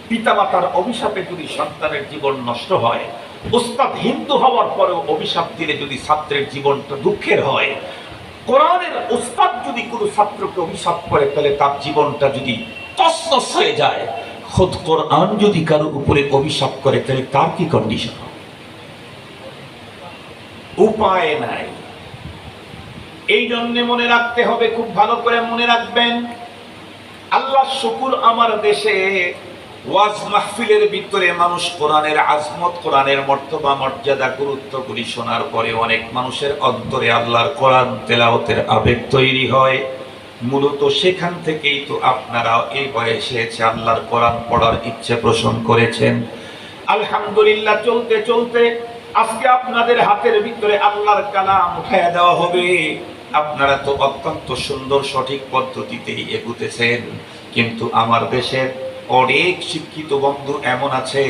পিতামাতার অভিশাপে যদি সন্তানের জীবন নষ্ট হয়, উস্তাদ হিন্দু হওয়ার পরেও অভিশাপ দিলে যদি ছাত্রের জীবনটা দুঃখের হয়, কোরআনের উস্তাদ যদি কোনো ছাত্রকে অভিশাপ করে তাহলে তার জীবনটা যদি তছনছ হয়ে যায়, খোদ কোরআন যদি কারো উপরে অভিশাপ করে তাহলে তার কি কন্ডিশন? উপায় নাই। এই জন্য মনে রাখতে হবে, খুব ভালো করে মনে রাখবেন। আল্লাহ শুকুর, আমার দেশে ওয়াজ মাহফিলের ভিতরে মানুষ কোরআনের আজমত, কোরআনের মর্তবা, মর্যাদা, গুরুত্বগুলি শোনার পরে অনেক মানুষের অন্তরে আল্লাহর কোরআন তেলাওয়াতের আবেগ তৈরি হয়। মূলত সেখান থেকেই তো আপনারা এই বয়সে এসে আল্লাহর কোরআন পড়ার ইচ্ছে পোষণ করেছেন। আলহামদুলিল্লাহ, চলতে চলতে আজকে আপনাদের হাতের ভিতরে আল্লাহর কালাম উঠায় দেওয়া হবে। আপনারা তো অত্যন্ত সুন্দর সঠিক পদ্ধতিতেই এগুতেছেন, কিন্তু আমার দেশের অনেক শিক্ষিত বন্ধু এমন আছে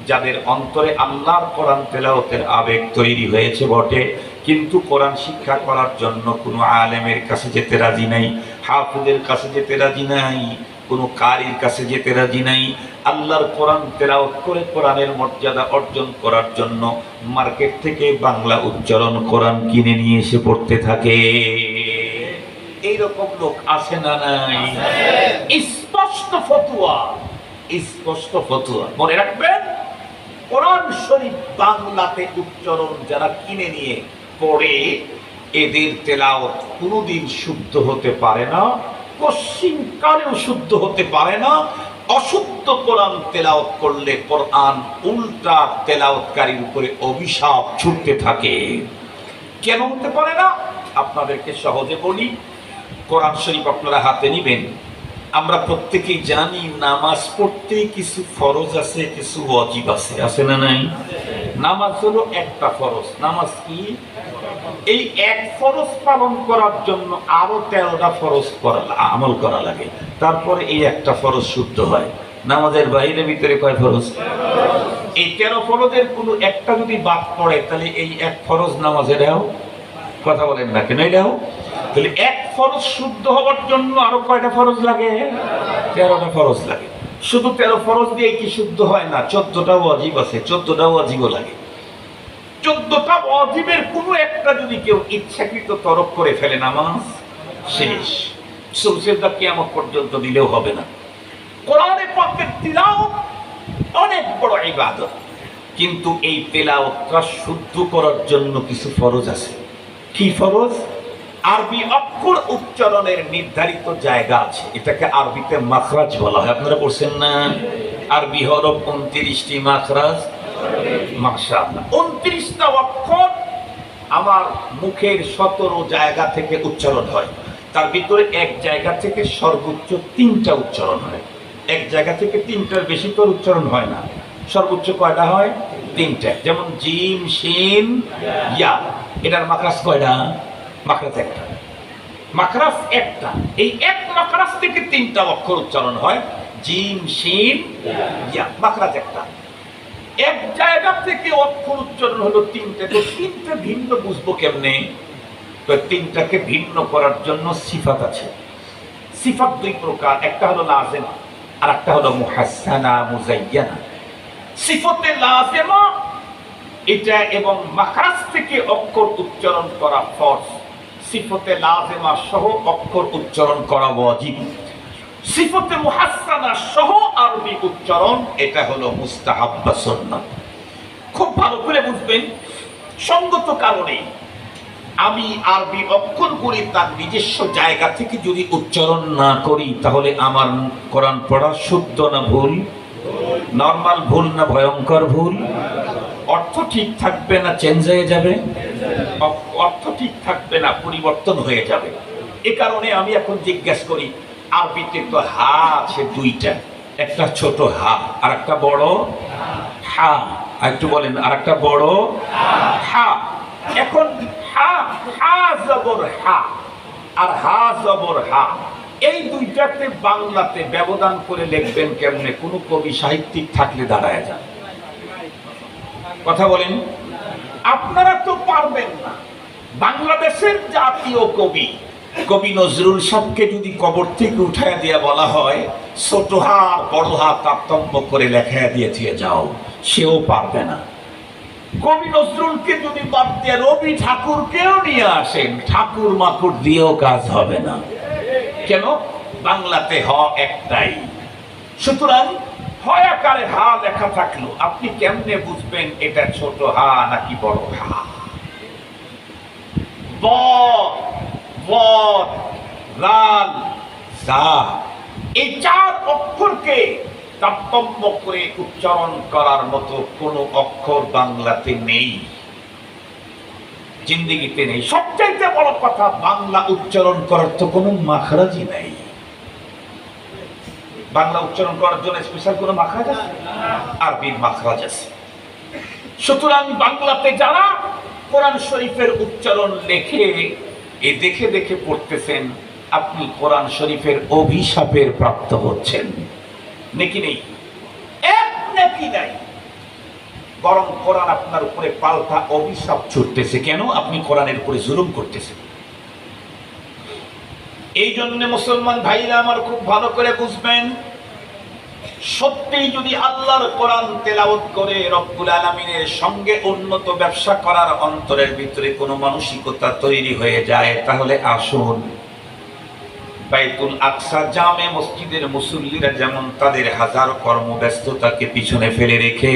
যাদের অন্তরে আল্লাহর কোরআন তেলাওয়াতের আবেগ তৈরি হয়েছে বটে, কিন্তু কোরআন শিক্ষা করার জন্য কোনো আলেমের কাছে যেতে রাজি নাই, হাফিজের কাছে যেতে রাজি নাই, কোনো কারির কাছে যেতে রাজি নাই। আল্লাহর কোরআন তেলাওয়াত করে কোরআনের মর্যাদা অর্জন করার জন্য মার্কেট থেকে বাংলা উচ্চারণ কোরআন কিনে নিয়ে এসে পড়তে থাকে। এইরকম লোক আছে না নাই? স্পষ্ট ফতোয়া, স্পষ্ট ফতোয়া। মনে রাখবেন, কোরআন শরীফ বাংলাতে উচ্চারণ যারা কিনে নিয়ে পড়ে, এদের তেলাওয়াত কোনোদিন শুদ্ধ হতে পারে না, পশ্চিমকালেও শুদ্ধ হতে পারে না। অশুদ্ধ কোরআন তেলাওয়াত করলে কোরআন উল্টা তেলাওয়াতকারীর উপরে অভিশাপ ছুটতে থাকে। কেন হতে পারে না? আপনাদেরকে সহজে বলি। কোরআন শরীফ আপনারা হাতে নিবেন। আমরা প্রত্যেকেই জানি নামাজ পড়তে কিছু ফরজ আছে, কিছু ওয়াজিব আছে, আছে না নাই? নামাজ হলো একটা ফরজ। নামাজ কি? এই এক ফরজ পালন করার জন্য আরো 13টা ফরজ আমল করা লাগে, তারপরে এই একটা ফরজ শুদ্ধ হয়। নামাজের বাইরে ভিতরে কয় ফরজ? এই 13 ফরজের কোনো একটা যদি বাদ পড়ে তাহলে এই এক ফরজ নামাজেরাও, কথা বলেন না কেন, এটাও তাহলে এক ফরজ শুদ্ধ হওয়ার জন্য আরো কয়টা ফরজ লাগে? 13টা ফরজ লাগে। শুধু 13 ফরজ দিয়ে কি শুদ্ধ হয় না? 14টা ওয়াজিব আছে, 14টা ওয়াজিবও লাগে। 14টা ওয়াজিবের কোনো একটা যদি কেউ ইচ্ছাকৃত তরক করে ফেলে, নামাজ শেষ। সুজদা কিয়ামত পর্যন্ত দিলেও হবে না। কোরআনে পাকের তিলাওয়াত অনেক বড় ইবাদত, কিন্তু এই তেলাওয়াতটা শুদ্ধ করার জন্য কিছু ফরজ আছে। কি ফরজ? আরবি অক্ষর উচ্চারণের নির্ধারিত জায়গা আছে, এটাকে আরবিতে মাখরাজ বলা হয়। আপনারা পড়ছেন না? আরবি হরফ 29টি, মাখরাজ মাশাআল্লাহ 29টা অক্ষর আমার মুখের 17 জায়গা থেকে উচ্চারণ হয়। তার ভিতরে এক জায়গা থেকে সর্বোচ্চ 3টা উচ্চারণ হয়। এক জায়গা থেকে 3টার বেশি তো উচ্চারণ হয় না। সর্বোচ্চ কয়টা হয়? 3টা। যেমন জিম, শিন, ইয়া, এটার মাখরাজ কয়টা? মাখরাজ একটা। মাখরাজ একটা। এই এক মাখরাজ থেকে 3টা অক্ষর উচ্চারণ হয়। জিম, শিন, ইয়া, মাখরাজ একটা। এক জায়গা থেকে অক্ষর উচ্চারণ হলো 3টে। তো 3টে ভিন্ন বুঝবো কেমনে? তো 3টাকে ভিন্ন করার জন্য সিফাত আছে। সিফাত 2 প্রকার, একটা হলো লাজেমা আর একটা হলো মুহাসসানা, মুযায়্যানা। সিফাতে লাজেমা এটা এবং মাখরাজ থেকে অক্ষর উচ্চারণ করা ফরজ। সিফাতে লাজেমা সহ অক্ষর উচ্চারণ করা ওয়াজিব। সিফাতে মুহাসসানা সহ আরবি উচ্চারণ এটা হলো মুস্তাহাব বা সুন্নাত। খুব ভালো করে বুঝবেন, সঙ্গত কারণে আমি আরবি অক্ষরগুলি তার নিজস্ব জায়গা থেকে যদি উচ্চারণ না করি তাহলে আমার কোরআন পড়া শুদ্ধ না ভুল? নরমাল ভুল না ভয়ঙ্কর ভুল? অর্থ ঠিক থাকবে না চেঞ্জ হয়ে যাবে? অর্থ ঠিক থাকবে না, পরিবর্তন হয়ে যাবে। এ কারণে আমি এখন জিজ্ঞাসা করি, আরবিতে তো হা আছে 2টা, একটা ছোট হা আর একটা বড় হা। একটু বলেন, আর একটা বড় হা। এখন হা, হা জবর হা আর হা জবর হা, এই 2টাতে বাংলাতে ব্যবধান করে লিখবেন কেমনে? কোনো কবি সাহিত্যিক থাকলে দাঁড়ায় যান। কথা বলেন, আপনারা তো পারবেন না। বাংলাদেশের জাতীয় কবি কবি নজরুল সাহেবকে যদি কবর থেকে উঠায় দিয়ে বলা হয় ছোট হাত বড় হাত তারতম্য করে লেখা দিয়ে যাও, সেও পারবে না। কবি নজরুলকে যদি বাদ দিয়ে রবি ঠাকুরকেও নিয়ে আসেন, ঠাকুর মাকুর দিয়েও কাজ হবে না। কেন? বাংলাতে হ একটাই। সুতরাং হয় আকারে হা লেখা থাকলো, আপনি কেমনে বুঝবেন এটা ছোট হা নাকি বড় হা? ব ব লাল জা, এই চার অক্ষরকে তারতম্য করে উচ্চারণ করার মতো কোন অক্ষর বাংলাতে নেই, জিন্দেগিতে নেই। সবচাইতে বড় কথা, বাংলা উচ্চারণ করার তো কোনো মাখরাজই নাই। বাংলা উচ্চারণ করার জন্য স্পেশাল কোনো মাখরাজ আছে? আরবির মাখরাজ আছে। সুতরাং বাংলাতে যারা কোরআন শরীফের উচ্চারণ লেখে এ দেখে দেখে পড়তেছেন, আপনি কোরআন শরীফের অভিশাপের প্রাপ্ত হচ্ছেন। নেকি নেই, এক নেকি নাই, বরং কোরআন আপনার উপরে পাল্টা অভিশাপ ছুটতেছে। কেন? আপনি কোরআনের উপরে জুলুম করতেছেন। এই জন্য মুসলমান ভাইরা আমার খুব ভালো করে বুঝবেন, সত্যিই যদি আল্লাহর কোরআন তেলাওয়াত করে রব্বুল আলামিনের সঙ্গে উন্নত ব্যবসা করার অন্তরের ভিতরে কোনো মানসিকতা তৈরি হয়ে যায়, তাহলে আসুন বাইতুল আকসা জামে মসজিদের মুসল্লিরা যেমন তাদের হাজার কর্মব্যস্ততাকে পিছনে ফেলে রেখে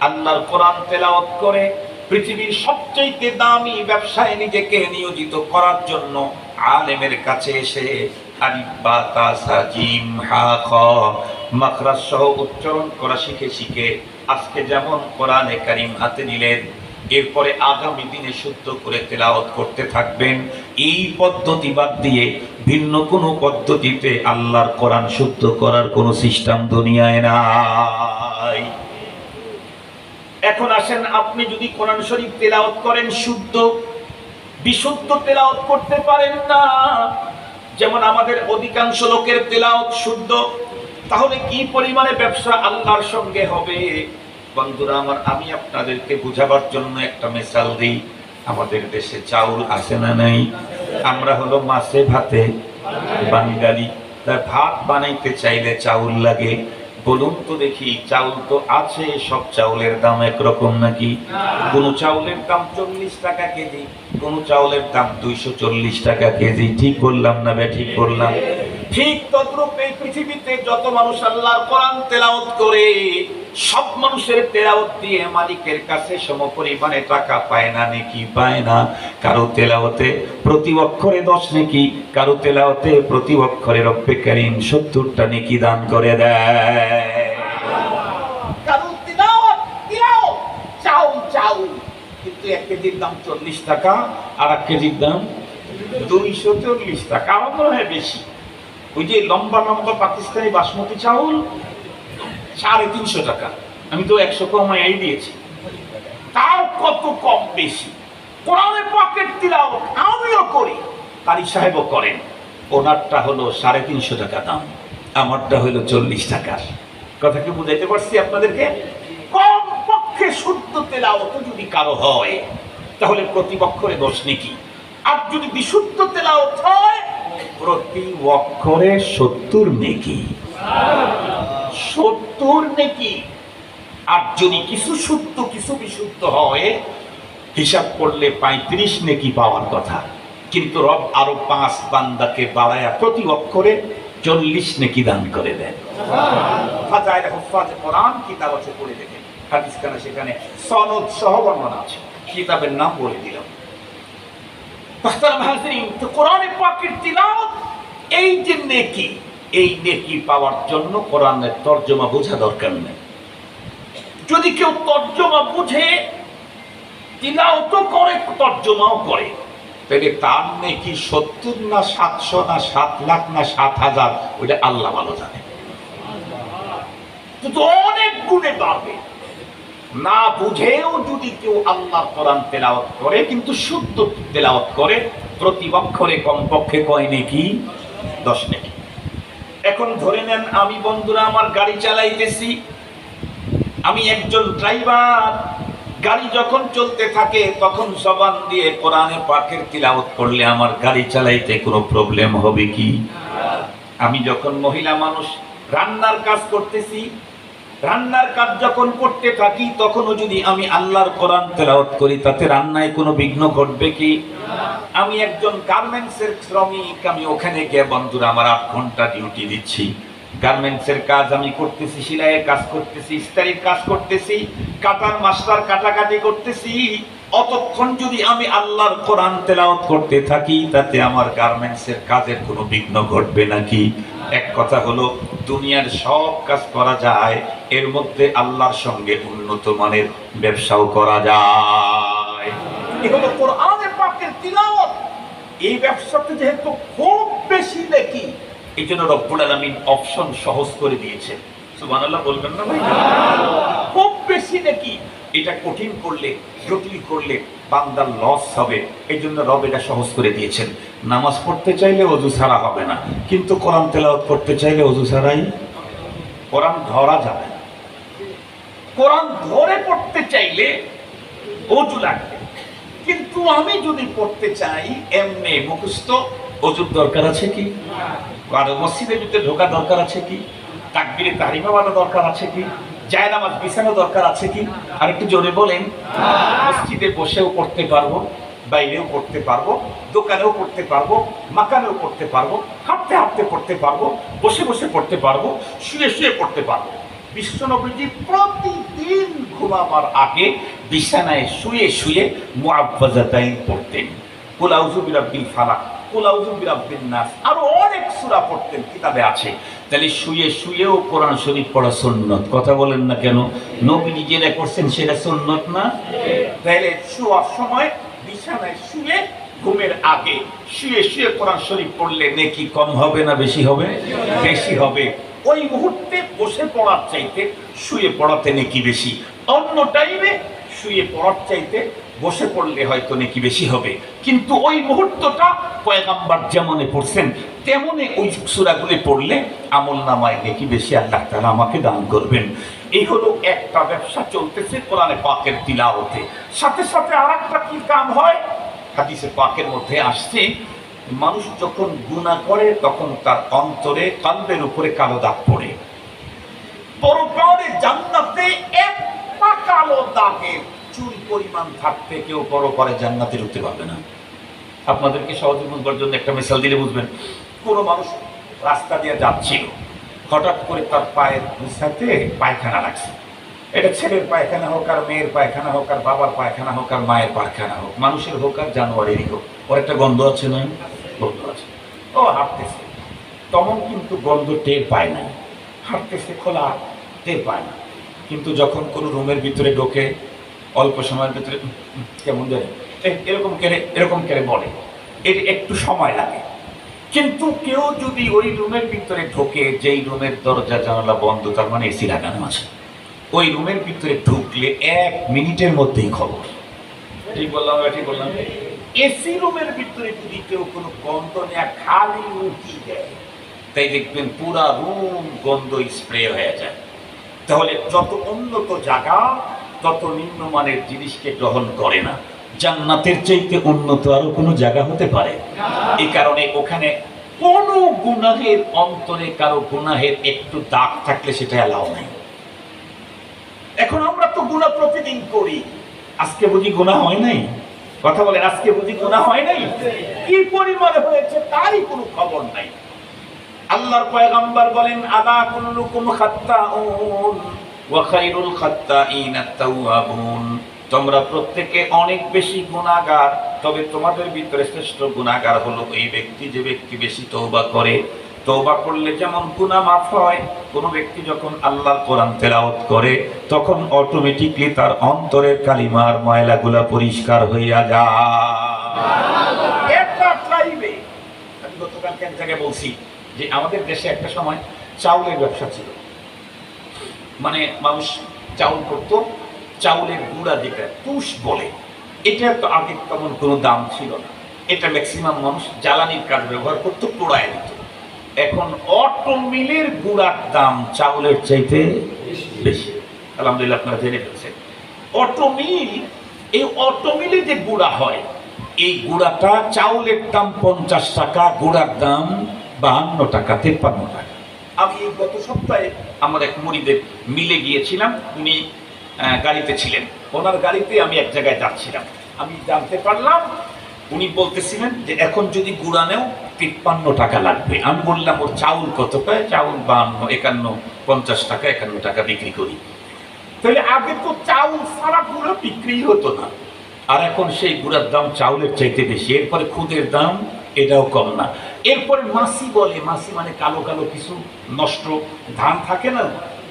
আল্লাহর কোরআন তেলাওয়াত করে পৃথিবীর সবচেয়ে দামি ব্যবসায় নিজেকে নিয়োজিত করার জন্য আলেমের কাছে এসে আলিফ বা তা সা জিম হা খ মাখরাজ সহ উচ্চারণ করা শিখে আজকে যেমন কোরআনে কারীম হাতে নিলেন, এরপরে আগামী দিনে শুদ্ধ করে তেলাওয়াত করতে থাকবেন। এই পদ্ধতি বাদ দিয়ে ভিন্ন কোনো পদ্ধতিতে আল্লাহর কোরআন শুদ্ধ করার কোনো সিস্টেম দুনিয়ায় নাই। এখন আসেন, আপনি যদি কোরআন শরীফ তেলাওয়াত করেন শুদ্ধ বিশুদ্ধ তেলাওয়াত করতে পারেন না, যেমন আমাদের অধিকাংশ লোকের তেলাওয়াত শুদ্ধ, তাহলে কি পরিমাণে ব্যবসা আল্লাহর সঙ্গে হবে? বন্ধুরা আমার, আমি আপনাদেরকে বুঝাবার জন্য একটা মিসাল দিই। আমাদের দেশে চাউল আছে না নাই? আমরা হলো মাছে ভাতে বাঙালি, তাই ভাত বানাইতে চাইলে চাউল লাগে। বলুন তো দেখি, চাউল তো আছে, সব চাউলের দাম একরকম নাকি? কোন চাউলের দাম 40 টাকা কেজি, কোন চাউলের দাম 240 টাকা কেজি। ঠিক বললাম না বে? ঠিক বললাম? ঠিক তদ্রূপ এই পৃথিবীতে যত মানুষ আল্লাহর কোরআন তেলাওয়াত করে, সব মানুষের তেলাওয়াত দিয়ে মালিকের কাছে সমপরিমাণে টাকা পায় না, নেকি পায় না। কারো তেলাওয়াতে প্রতি অক্ষরে 10 নেকি, কারো তেলাওয়াতে প্রতি অক্ষরে রব্বে কারীম 70টা নেকি দান করে দেয়। কারো তেলাওয়াত চাউল, কিন্তু 1 কেজির দাম 40 টাকা, আর 1 কেজির দাম 240 টাকা, আমার মনে হয় বেশি। ওই যে লম্বা লম্বা পাকিস্তানি বাসমতি চাউল 350 টাকা, আমি তো 100 কমাই দিয়েছি। তাও কত কম বেশি। কোরআনের পাকের তিলাওয়াত আমিও করি, কারি সাহেবও করেন, ওনারটা হলো 350 টাকা দাম, আমারটা হলো 40 টাকার। কথা কি বুঝাইতে পারছি আপনাদেরকে? কম পক্ষে শুদ্ধ তেলাওয়াত যদি কারো হয়, তাহলে প্রতি অক্ষরে 10 নেকি, আর যদি বিশুদ্ধ তেলাওয়াত হয় প্রতি অক্ষরে 70 নেকি। 70 নেকি। আর যদি কিছু শুদ্ধ কিছু বিশুদ্ধ হয়, হিসাব করলে 35 নেকি পাওয়ার কথা। কিন্তু রব আরো 5 বান্দাকে বাড়ায়া প্রতি অক্ষরে 40 নেকি দান করে দেন। ফাজাইল হুফাজ কোরআন কিতাব আছে, পড়ে দেখেন, হাদিস কানে সেখানে সনদ সহ বর্ণনা আছে, কিতাবের নাম বলে দিলাম। মুহতারাম হাজিরিন, তো কোরআনে পাকের তিলাওয়াত এই যে নেকি, এই নেকি পাওয়ার জন্য কোরআনের তরজমা বোঝা দরকার নেই। যদি কেউ তরজমা বুঝে তিলাওয়াতও করে তরজমাও করে, তাহলে তার নেকি 70 না 700 না 7 লাখ না 7,000, ওইটা আল্লাহ ভালো জানে, কিন্তু অনেক গুণে বাড়বে। না বুঝেও যদি কেউ আল্লাহর কোরআন তেলাওয়াত করে, কিন্তু শুদ্ধ তেলাওয়াত করে, প্রতি অক্ষরে কমপক্ষে কয় নেকি? 10 নেকি। এখন ধরে নেন আমি, বন্ধুরা আমার, গাড়ি চালাইতেছি, আমি একজন ড্রাইভার, গাড়ি যখন চলতে থাকে তখন জবান দিয়ে কোরআনে পাকের তিলাওয়াত করলে আমার গাড়ি চালাইতে কোনো প্রবলেম হবে কি? আমি যখন মহিলা মানুষ রান্নার কাজ করতেছি, রান্নার কাজ যখন করতে থাকি তখনও যদি আমি আল্লাহর কোরআন তেলাওয়াত করি তাতে রান্নায় কোনো বিঘ্ন ঘটবে কি? আমি একজন গার্মেন্টসের শ্রমিক, আমি ওখানে গিয়ে বন্ধুরা আমার 8 ঘন্টা ডিউটি দিচ্ছি, গার্মেন্টসের কাজ আমি করতেছি, সেলাইয়ের কাজ করতেছি, ইস্ত্রির কাজ করতেছি, কাটার মাস্টার কাটাকাটি করতেছি, অতক্ষণ যদি আমি আল্লাহর কোরআন তেলাওয়াত করতে থাকি তাতে আমার গার্মেন্টসের কাজের কোনো বিঘ্ন ঘটবে নাকি? এক কথা হলো দুনিয়ার সব কাজ করা যায়, এর মধ্যে আল্লাহর সঙ্গে উন্নত মানের ব্যবসাও করা যায়। এই হলো কোরআনের পাকের তিলাওয়াত। এই ব্যবসাতে যেহেতু খুব বেশি নেকি, এই জন্য রব্বুল আলামিন অপশন সহজ করে দিয়েছেন। সুবহানাল্লাহ বলবেন না ভাই? খুব বেশি নেকি, এটা কঠিন করলে জটিল করলে বান্দার লস হবে, এই জন্য রব এটা সহজ করে দিয়েছেন। নামাজ পড়তে চাইলে ওযু ছাড়া হবে না, কিন্তু কোরআন তেলাওয়াত করতে চাইলে ওযু ছাড়াই কোরআন ধরা যাবে না। কোরআন ধরে পড়তে চাইলে ওযু লাগবে, কিন্তু আমি যদি পড়তে চাই এমনি মুখস্থ, ওযুর দরকার আছে কি? আর মসজিদের ভিতরে ঢোকা দরকার আছে কি? তাকবীরে তাহরিমা বাঁধা দরকার আছে কি? জায়নামাজ বিছানো দরকার আছে কি? আর একটু জোরে বলেন। মসজিদে বসেও পড়তে পারবো, বাইরেও পড়তে পারবো, দোকানেও পড়তে পারবো, মাকানেও পড়তে পারবো, হাঁটতে হাঁটতে পড়তে পারবো, বসে বসে পড়তে পারবো, শুয়ে শুয়ে পড়তে পারবো। বিশ্বনবীজি প্রতিদিন ঘুমাবার আগে বিছানায় শুয়ে শুয়ে মুআওয়াযাতাইন পড়তেন। কুল আউযু বিরাব্বিল ফালাক, কুল আউযু বিরাব্বিন নাস, আরো অনেক সূরা পড়তেন, কিতাবে আছে। তাহলে শুয়ে শুয়েও কোরআন শরীফ পড়া সুন্নত। কথা বলেন না কেন? নবী নিজেরা করছেন, সেটা সুন্নত না? তাহলে শোয়ার সময় বিছানায় শুয়ে ঘুমের আগে শুয়ে শুয়ে কোরআন শরীফ পড়লে নেকি কম হবে না বেশি হবে? বেশি হবে। ওই মুহূর্তে বসে পড়ার চাইতে শুয়ে পড়াতে নেকি বেশি। অন্য টাইমে শুয়ে পড়ার চাইতে বসে পড়লে হয়তো নেকি বেশি হবে, কিন্তু ওই মুহূর্তটা পয়গম্বর যেমনে পড়ছেন তেমনি ওই সূরাগুলি পড়লে আমলনামায় নেকি বেশি আল্লাহ তাআলা আমাকে দান করবেন। এই হলো একটা ব্যবসা চলতেছে কোরআনে পাকের তিলাওয়াতে। সাথে সাথে আরেকটা কি কাম হয়, হাদিসে পাকের মধ্যে আসছে, মানুষ যখন গুনাহ করে তখন তার অন্তরে, কলবের উপরে কালো দাগ পড়ে। পরকালে জান্নাতে একটা কালো দাগের চুল পরিমাণ থাকতে কেউ পরকালে জান্নাতে ঢুকতে পারবে না। আপনাদেরকে সহজে বুঝবার জন্য একটা মিসাল দিলে বুঝবেন। কোনো মানুষ রাস্তা দিয়ে যাচ্ছিল, হঠাৎ করে তার পায়ের নিচে পায়খানা লাগছে। এটা ছেলের পায়খানা হোক, আর মেয়ের পায়খানা হোক, আর বাবার পায়খানা হোক, আর মায়ের পায়খানা হোক, মানুষের হোক আর জানোয়ারেরই হোক, ওর একটা গন্ধ আছে না? গন্ধ আছে। ও হাঁটতেছে, তখন কিন্তু গন্ধ টের পায় না, হাঁটতেছে খোলা, টের পায় না। কিন্তু যখন কোনো রুমের ভিতরে ঢোকে, অল্প সময়ের ভিতরে কেমন জানে এরকম করে বলে, এর একটু সময় লাগে। কিন্তু কেউ যদি ওই রুমের ভিতরে ঢোকে, যেই রুমের দরজা জানালা বন্ধ, তার মানে এসি লাগানো আছে, ওই রুমের ভিতরে ঢুকলে 1 মিনিটের মধ্যেই খবর। ঠিক বললাম? ঠিক বললাম? এসি রুমের ভিতরে যদি কেউ কোনো গন্ধ নেয়া খালি উঠি দেয়, তাই দেখবেন পুরা রুম গন্ধ স্প্রে হয়ে যায়। তাহলে যত উন্নত জায়গা তত নিম্নমানের জিনিসকে গ্রহণ করে না। জান্নাতের চাইতে উন্নত আরো কোনো জায়গা হতে পারে? এই কারণে ওখানে কোনো গুনাহের অন্তরে কারো গুনাহের একটু দাগ থাকলে সেটা এলাও নাই। এখন আমরা তো গুনাহ প্রতিদিন করি, আজকে বুঝি গুনাহ হয় নাই? কথা বলেন, আজকে বুঝি গুনাহ হয় নাই? কি পরিমাণে হয়েছে তারই কোনো খবর নাই। আল্লাহর পয়গম্বর বলেন, আলা কুল্লুকুম খাত্তাউন ওয়া খায়রুল খাত্তাইন আত-তাওয়াবুন। তোমরা প্রত্যেকে অনেক বেশি গুনাহগার, তবে তোমাদের ভিতরে শ্রেষ্ঠ গুনাহগার হলো ওই ব্যক্তি যে ব্যক্তি বেশি তওবা করে। তওবা করলে যেমন গুনাহ মাফ হয়, কোন ব্যক্তি যখন আল্লাহর কোরআন তেলাওয়াত করে তখন অটোমেটিকলি তার অন্তরের কালিমার ময়লাগুলা পরিষ্কার হইয়া যায়। এটা চাইবে। আমি গতকাল এক জায়গায় বলছি যে আমাদের দেশে একটা সময় চাউলের ব্যবসা ছিল, মানে মানুষ চাউল করতো, চাউলের গুঁড়া যেটা তুষ বলে, এটা তো আগে তেমন কোনো দাম ছিল না। এটা ম্যাক্সিমাম মানুষ জ্বালানির কাজ ব্যবহার করতো, পোড়ায় দিত। এখন অটো মিলের গুঁড়ার দাম চাউলের চাইতে বেশি। আলহামদুলিল্লাহ আপনারা জেনে ফেলছেন। অটোমিল, এই অটোমিলে যে গুঁড়া হয়, এই গুঁড়াটা চাউলের দাম 50 টাকা, গুঁড়ার দাম 52 টাকা, 53 টাকা। আমি এই গত সপ্তাহে আমার এক মুরিদের মিলে গিয়েছিলাম, উনি গাড়িতে ছিলেন, ওনার গাড়িতে আমি এক জায়গায় যাচ্ছিলাম, আমি জানতে পারলাম উনি বলতেছিলেন যে এখন যদি গুঁড়া নেও 53 টাকা লাগবে। আমি বললাম ওর চাউল কত? পায় চাউল 52, 51, 50 টাকা, 51 টাকা বিক্রি করি। তাহলে আগে তো চাউল ছাড়া গুঁড়া বিক্রি হতো না, আর এখন সেই গুঁড়ার দাম চাউলের চাইতে বেশি। এরপরে খুদের দাম এটাও কম না। এরপরে মাসি বলে, মাসি মানে কালো কালো কিছু নষ্ট ধান থাকে না,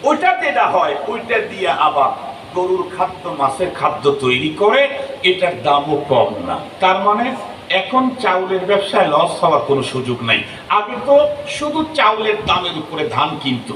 ওইটা যেটা হয় ওইটা দিয়ে আবার গরুর খাদ্য, মাছের খাদ্য তৈরি করে, এটার দামও কম না। তার মানে এখন চাউলের ব্যবসায় লস হওয়ার কোনো সুযোগ নাই। আগে তো শুধু চাউলের দামের উপরে ধান কিনতো,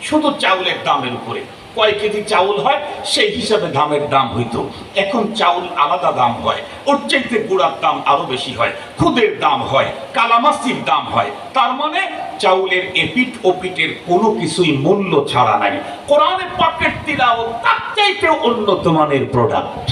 শুধু চাউলের দামের উপরে কয় কেজি চাউল হয় সেই হিসাবে ধানের দাম হইতো। এখন চাউল আলাদা দাম হয়, ওর চাইতে গুঁড়ার দাম আরো বেশি হয়, খুদের দাম হয়, কালামাসির দাম হয়। তার মানে চাউলের এপিট ওপিটের কোনো কিছুই মূল্য ছাড়া নাই। কোরআনে পাকের তিলাওয়াত তার চাইতেও উন্নত মানের প্রোডাক্ট,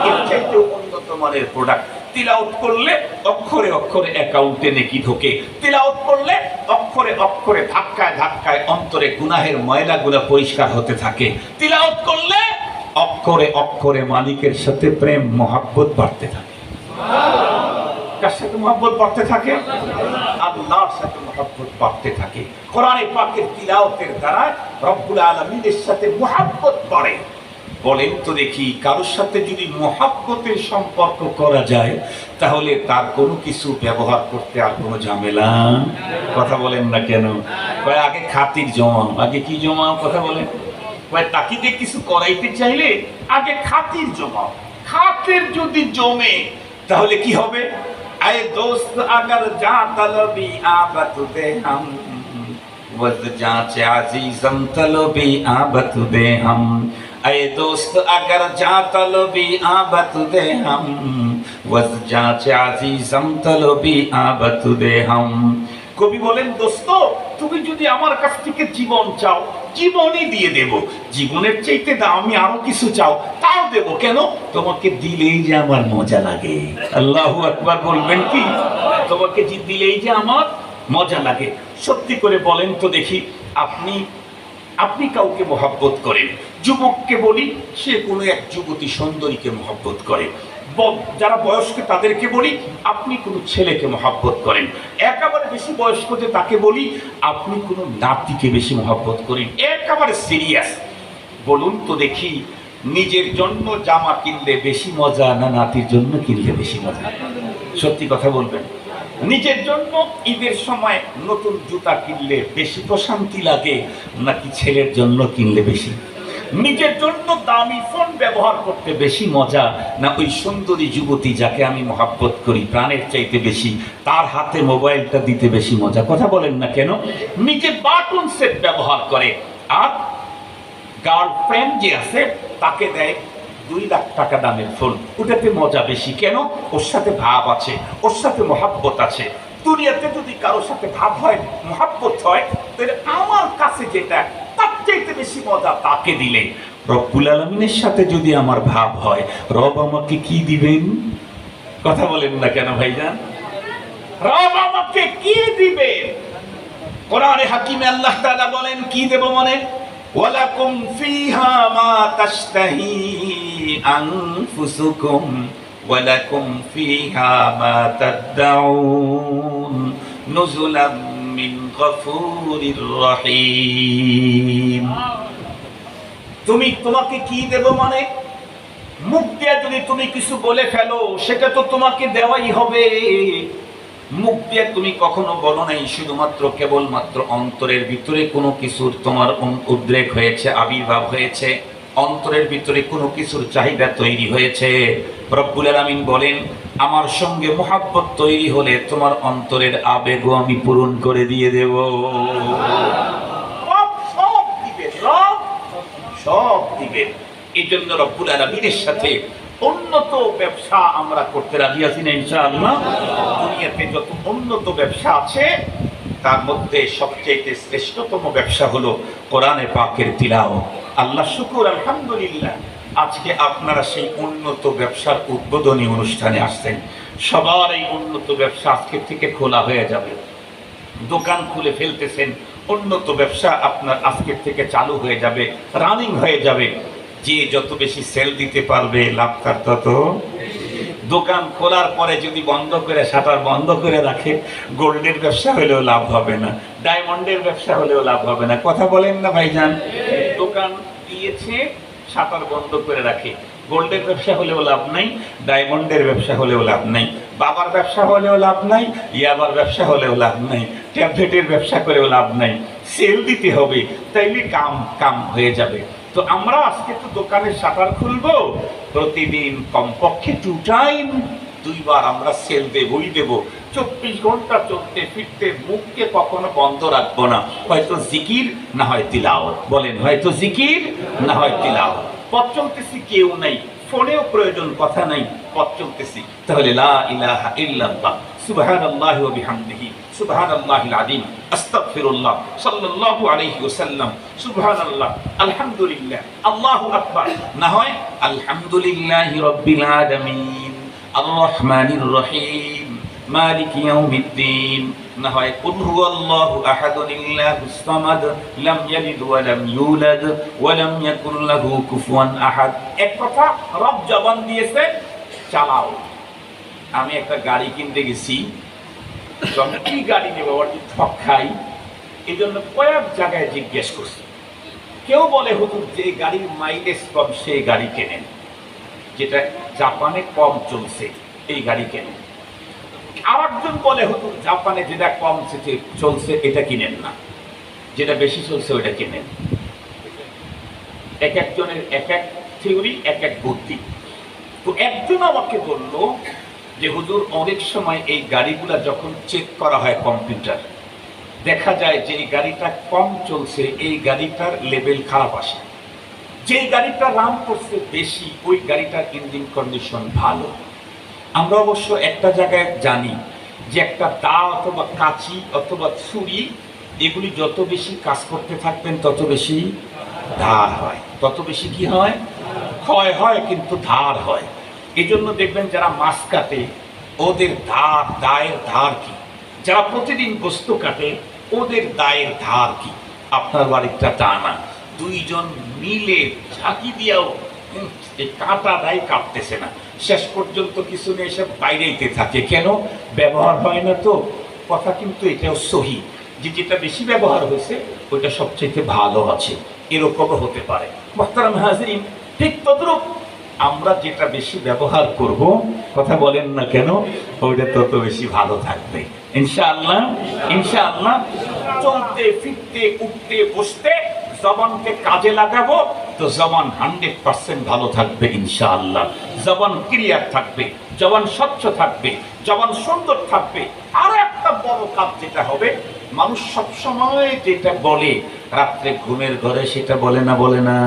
এর চাইতেও উন্নত মানের প্রোডাক্ট। তিলাওয়াত করলে অক্ষরে অক্ষরে অ্যাকাউন্টে নেকি ঢোকে, তিলাওয়াত করলে অক্ষরে অক্ষরে ধাক্কায় ধাক্কায় অন্তরে গুনাহের ময়লাগুলো পরিষ্কার হতে থাকে, তিলাওয়াত করলে অক্ষরে অক্ষরে মালিকের সাথে প্রেম মহব্বত বাড়তে থাকে। কার সাথে মহব্বত বাড়তে থাকে? আল্লাহর সাথে মহব্বত বাড়তে থাকে। কোরআনে পাকের তিলাওয়াতের দ্বারা রব্বুল আলামিনের সাথে মহব্বত বাড়ে। বলেন তো দেখি, কারোর সাথে যদি মহব্বতের সম্পর্ক করা যায় তাহলে তার কোনো কিছু ব্যবহার করতে আর কোনো ঝামেলা। কথা বলেন না কেন? কয় আগে খাতির জমাও, আগে কি জমাও? কথা বলেন। কয় তাকে দিয়ে কিছু করাইতে চাইলে আগে খাতির জমাও। খাতির যদি জমে তাহলে কি হবে? আয়ে দোস্ত আগার যা তলবি আবত দে হাম, ওয়াজ জাঁচে আজিজম তলবি আবত দে হাম। আয়ে দোস্ত আগার যা তলবি আবত দে হাম, ওয়াজ জাঁচে আজিজম তলবি আবত দে হাম। কবি বলেন, দোস্ত তুমি যদি আমার কাছ থেকে জীবন চাও, জীবনই দিয়ে দেব। জীবনের চাইতে দামি আরো কিছু চাও, তাও দেব। কেন? তোমাকে দিলেই যে আমার মজা লাগে। আল্লাহু আকবার বলবেন কি? তোমাকে দিলেই যে আমার মজা লাগে। সত্যি করে বলেন তো দেখি, আপনি কাউকে মহব্বত করেন। যুবককে বলি, সে কোনো এক যুবতী সুন্দরীকে মহব্বত করে। যারা বয়স্ক তাদেরকে বলি, আপনি কোনো ছেলেকে মহব্বত করেন। একেবারে বেশি বয়স্কদের তাকে বলি, আপনি কোনো নাতিকে বেশি মহব্বত করেন। একেবারে সিরিয়াস। বলুন তো দেখি, নিজের জন্য জামা কিনলে বেশি মজা না নাতির জন্য কিনলে বেশি মজা? সত্যি কথা বলবেন। নিজের জন্য ঈদের সময় নতুন জুতা কিনলে বেশি প্রশান্তি লাগে নাকি ছেলের জন্য কিনলে বেশি? নিজের জন্য দামি ফোন ব্যবহার করতে বেশি মজা না ওই সুন্দরী যুবতী যাকে আমি মহব্বত করি প্রাণের চাইতে বেশি, তার হাতে মোবাইলটা দিতে বেশি মজা? কথা বলেন না কেন? নিজে বাটন সেট ব্যবহার করে, আর গার্লফ্রেন্ড যে আছে তাকে দেয় 2 লাখ টাকা দামের ফোন, ওটাতে মজা বেশি। কেন? ওর সাথে ভাব আছে, ওর সাথে মহব্বত আছে। দুনিয়াতে যদি কারোর সাথে ভাব হয়, মহব্বত হয়, তাহলে আমার কাছে যেটা তার চাইতে বেশি মজা তাকে দিলে। রব্বুল আলামিনের সাথে যদি আমার ভাব হয়, রব আমাকে কি দিবেন? কথা বলেন না কেন ভাইজান? রব আমাকে কি দিবেন? কোরআনে হাকিমে আল্লাহ তাআলা বলেন, কি দেব মনে? ওয়ালাকুম ফিহা মা তাশতাহি আনফুসুকুম ওয়ালাকুম ফিহা মা তাদউন নুজুলাম মিন গফুরির রহিম। তোমাকে কি দেব মানে? মুখ দিয়ে যদি তুমি কিছু বলে ফেলো, সেটা তো তোমাকে দেওয়াই হবে। মুখ দিয়ে তুমি কখনো বলো নাই, শুধুমাত্র কেবলমাত্র অন্তরের ভিতরে কোনো কিছুর তোমার উদ্রেক হয়েছে, আবির্ভাব হয়েছে, অন্তরের ভিতরে কোনো কিছুর চাহিদা তৈরি হয়েছে। রব্বুল আলামিন বলেন, আমার সঙ্গে মহব্বত তৈরি হলে তোমার অন্তরের আবেগও আমি পূরণ করে দিয়ে দেব। সব দিবেন, সব দিবেন। এই জন্য রব্বুল আলামিনের সাথে উন্নত ব্যবসা আমরা করতে রাজি আছি না ইনশাআল্লাহ। দুনিয়াতে যত উন্নত ব্যবসা আছে তার মধ্যে সবচেয়ে শ্রেষ্ঠতম ব্যবসা হলো কোরআনে পাকের তিলাওয়াত। আল্লাহ শুকুর, আলহামদুলিল্লাহ, আজকে আপনারা সেই উন্নত ব্যবসার উদ্বোধনী অনুষ্ঠানে আসছেন। সবার এই উন্নত ব্যবসা আজকে থেকে খোলা হয়ে যাবে, দোকান খুলে ফেলতেছেন, উন্নত ব্যবসা আপনার আজকের থেকে চালু হয়ে যাবে, রানিং হয়ে যাবে। যে যত বেশি সেল দিতে পারবে লাভ তার তত। দোকান খোলার পরে যদি বন্ধ করে শাটার বন্ধ করে রাখে, গোল্ডের ব্যবসা হলেও লাভ হবে না, ডায়মন্ডের ব্যবসা হলেও লাভ হবে না। কথা বলেন না ভাইজান? দোকান দিয়েছে, শাটার বন্ধ করে রাখে, গোল্ডের ব্যবসা হলেও লাভ নাই, ডায়মন্ডের ব্যবসা হলেও লাভ নাই, বাবার ব্যবসা হলেও লাভ নাই, ইয়াবার ব্যবসা হলেও লাভ নাই, ট্যাবলেটের ব্যবসা করেও লাভ নাই। সেল দিতে হবে, তাইলে কাম হয়ে যাবে। তো আমরা আজকে তো দোকানের শাটার খুলবো, প্রতিদিন কমপক্ষে 2 টাইম, 2 বার আমরা সেল দেবই দেব। 24 ঘন্টা চলতে ফিরতে, মুখকে কখনো বন্ধ রাখবো না। হয়তো জিকির, না হয় তিলাওয়াত। বলেন, হয়তো জিকির, না হয় তিলাওয়াত। পথ চলতেছি, কেউ নাই, ফোনেও প্রয়োজন, কথা নাই, পথ চলতেছি, তাহলে লা ইলাহা ইল্লাল্লাহ সুবহানাল্লাহি ওয়া বিহামদিহি সুবহানাল্লাহিল আযীম আস্তাগফিরুল্লাহ সাল্লাল্লাহু আলাইহি ওয়াসাল্লাম সুবহানাল্লাহ আলহামদুলিল্লাহ আল্লাহু আকবার, না হয় আলহামদুলিল্লাহি রাব্বিল আলামিন আর রহমানির রহিম মালিকি ইয়াউমিদ্দিন, না হয় কুল হুয়াল্লাহু আহাদুল্লাহুস সামাদ লাম ইয়ালিদ ওয়া লাম ইউলাদ ওয়া লাম ইয়াকুল লাহু কুফুয়ান আহাদ। এক কথা রব জবান দিয়েছে, চালাও। আমি একটা গাড়ি কিনতে গেছি, কি গাড়ি নেব, ঠক খাই, এই জন্য কয়েক জায়গায় জিজ্ঞেস করছি। কেউ বলে হুজুর যে গাড়ির মাইলেজ কম সেই গাড়ি কেনেন, যেটা জাপানে কম চলছে এই গাড়ি কেনেন। আর একজন বলে হুজুর জাপানে যেটা কম চলছে এটা কিনেন না, যেটা বেশি চলছে ওইটা কিনেন। এক একজনের এক এক থিওরি, এক এক বুদ্ধি। তো একজন আমাকে বলল যে হুজুর অনেক সময় এই গাড়িগুলা যখন চেক করা হয় কম্পিউটার, দেখা যায় যে এই গাড়িটা কম চলছে, এই গাড়িটার লেভেল খারাপ আসে, যে গাড়িটা রান করছে বেশি ওই গাড়িটার ইঞ্জিন কন্ডিশন ভালো। আমরা অবশ্য একটা জায়গায় জানি যে একটা দা অথবা কাঁচি অথবা ছুরি, এগুলি যত বেশি কাজ করতে থাকবেন তত বেশি ধার হয়, তত বেশি কি হয়, ক্ষয় হয়, কিন্তু ধার হয়। এই জন্য দেখবেন যারা মাছ কাটে ওদের দায়ের ধার কি, যারা প্রতিদিন গোস্ত কাটে ওদের দায়ের ধার কি। আপনার বাড়িটা টানা, 2 জন মিলে ঝাঁকি দিয়াও এই কাঁটা দায় কাটতেছে না, শেষ পর্যন্ত কিছু নিয়ে এসে বাইরেইতে থাকে। কেন? ব্যবহার হয় না। তো কথা কিন্তু এটাও সহি যে যেটা বেশি ব্যবহার হয়েছে ওইটা সবচেয়ে ভালো আছে, এরকমও হতে পারে। মুহতারাম হাজিরিন, ঠিক তদ্রূপ আমরা যেটা বেশি ব্যবহার করব, কথা বলেন না কেন, ওইটা তত বেশি ভালো থাকবে ইনশাআল্লাহ। ইনশাআল্লাহ চলতে ফিরতে উঠতে বসতে জবানকে কাজে লাগাবো তো জবান 100% ভালো থাকবে ইনশাআল্লাহ। জবান ক্লিয়ার থাকবে, জবান স্বচ্ছ থাকবে, জবান সুন্দর থাকবে। আর একটা বড় কাজ যেটা হবে, মানুষ সবসময় যেটা বলে রাত্রে ঘুমের ঘরে সেটা বলে না, বলে না।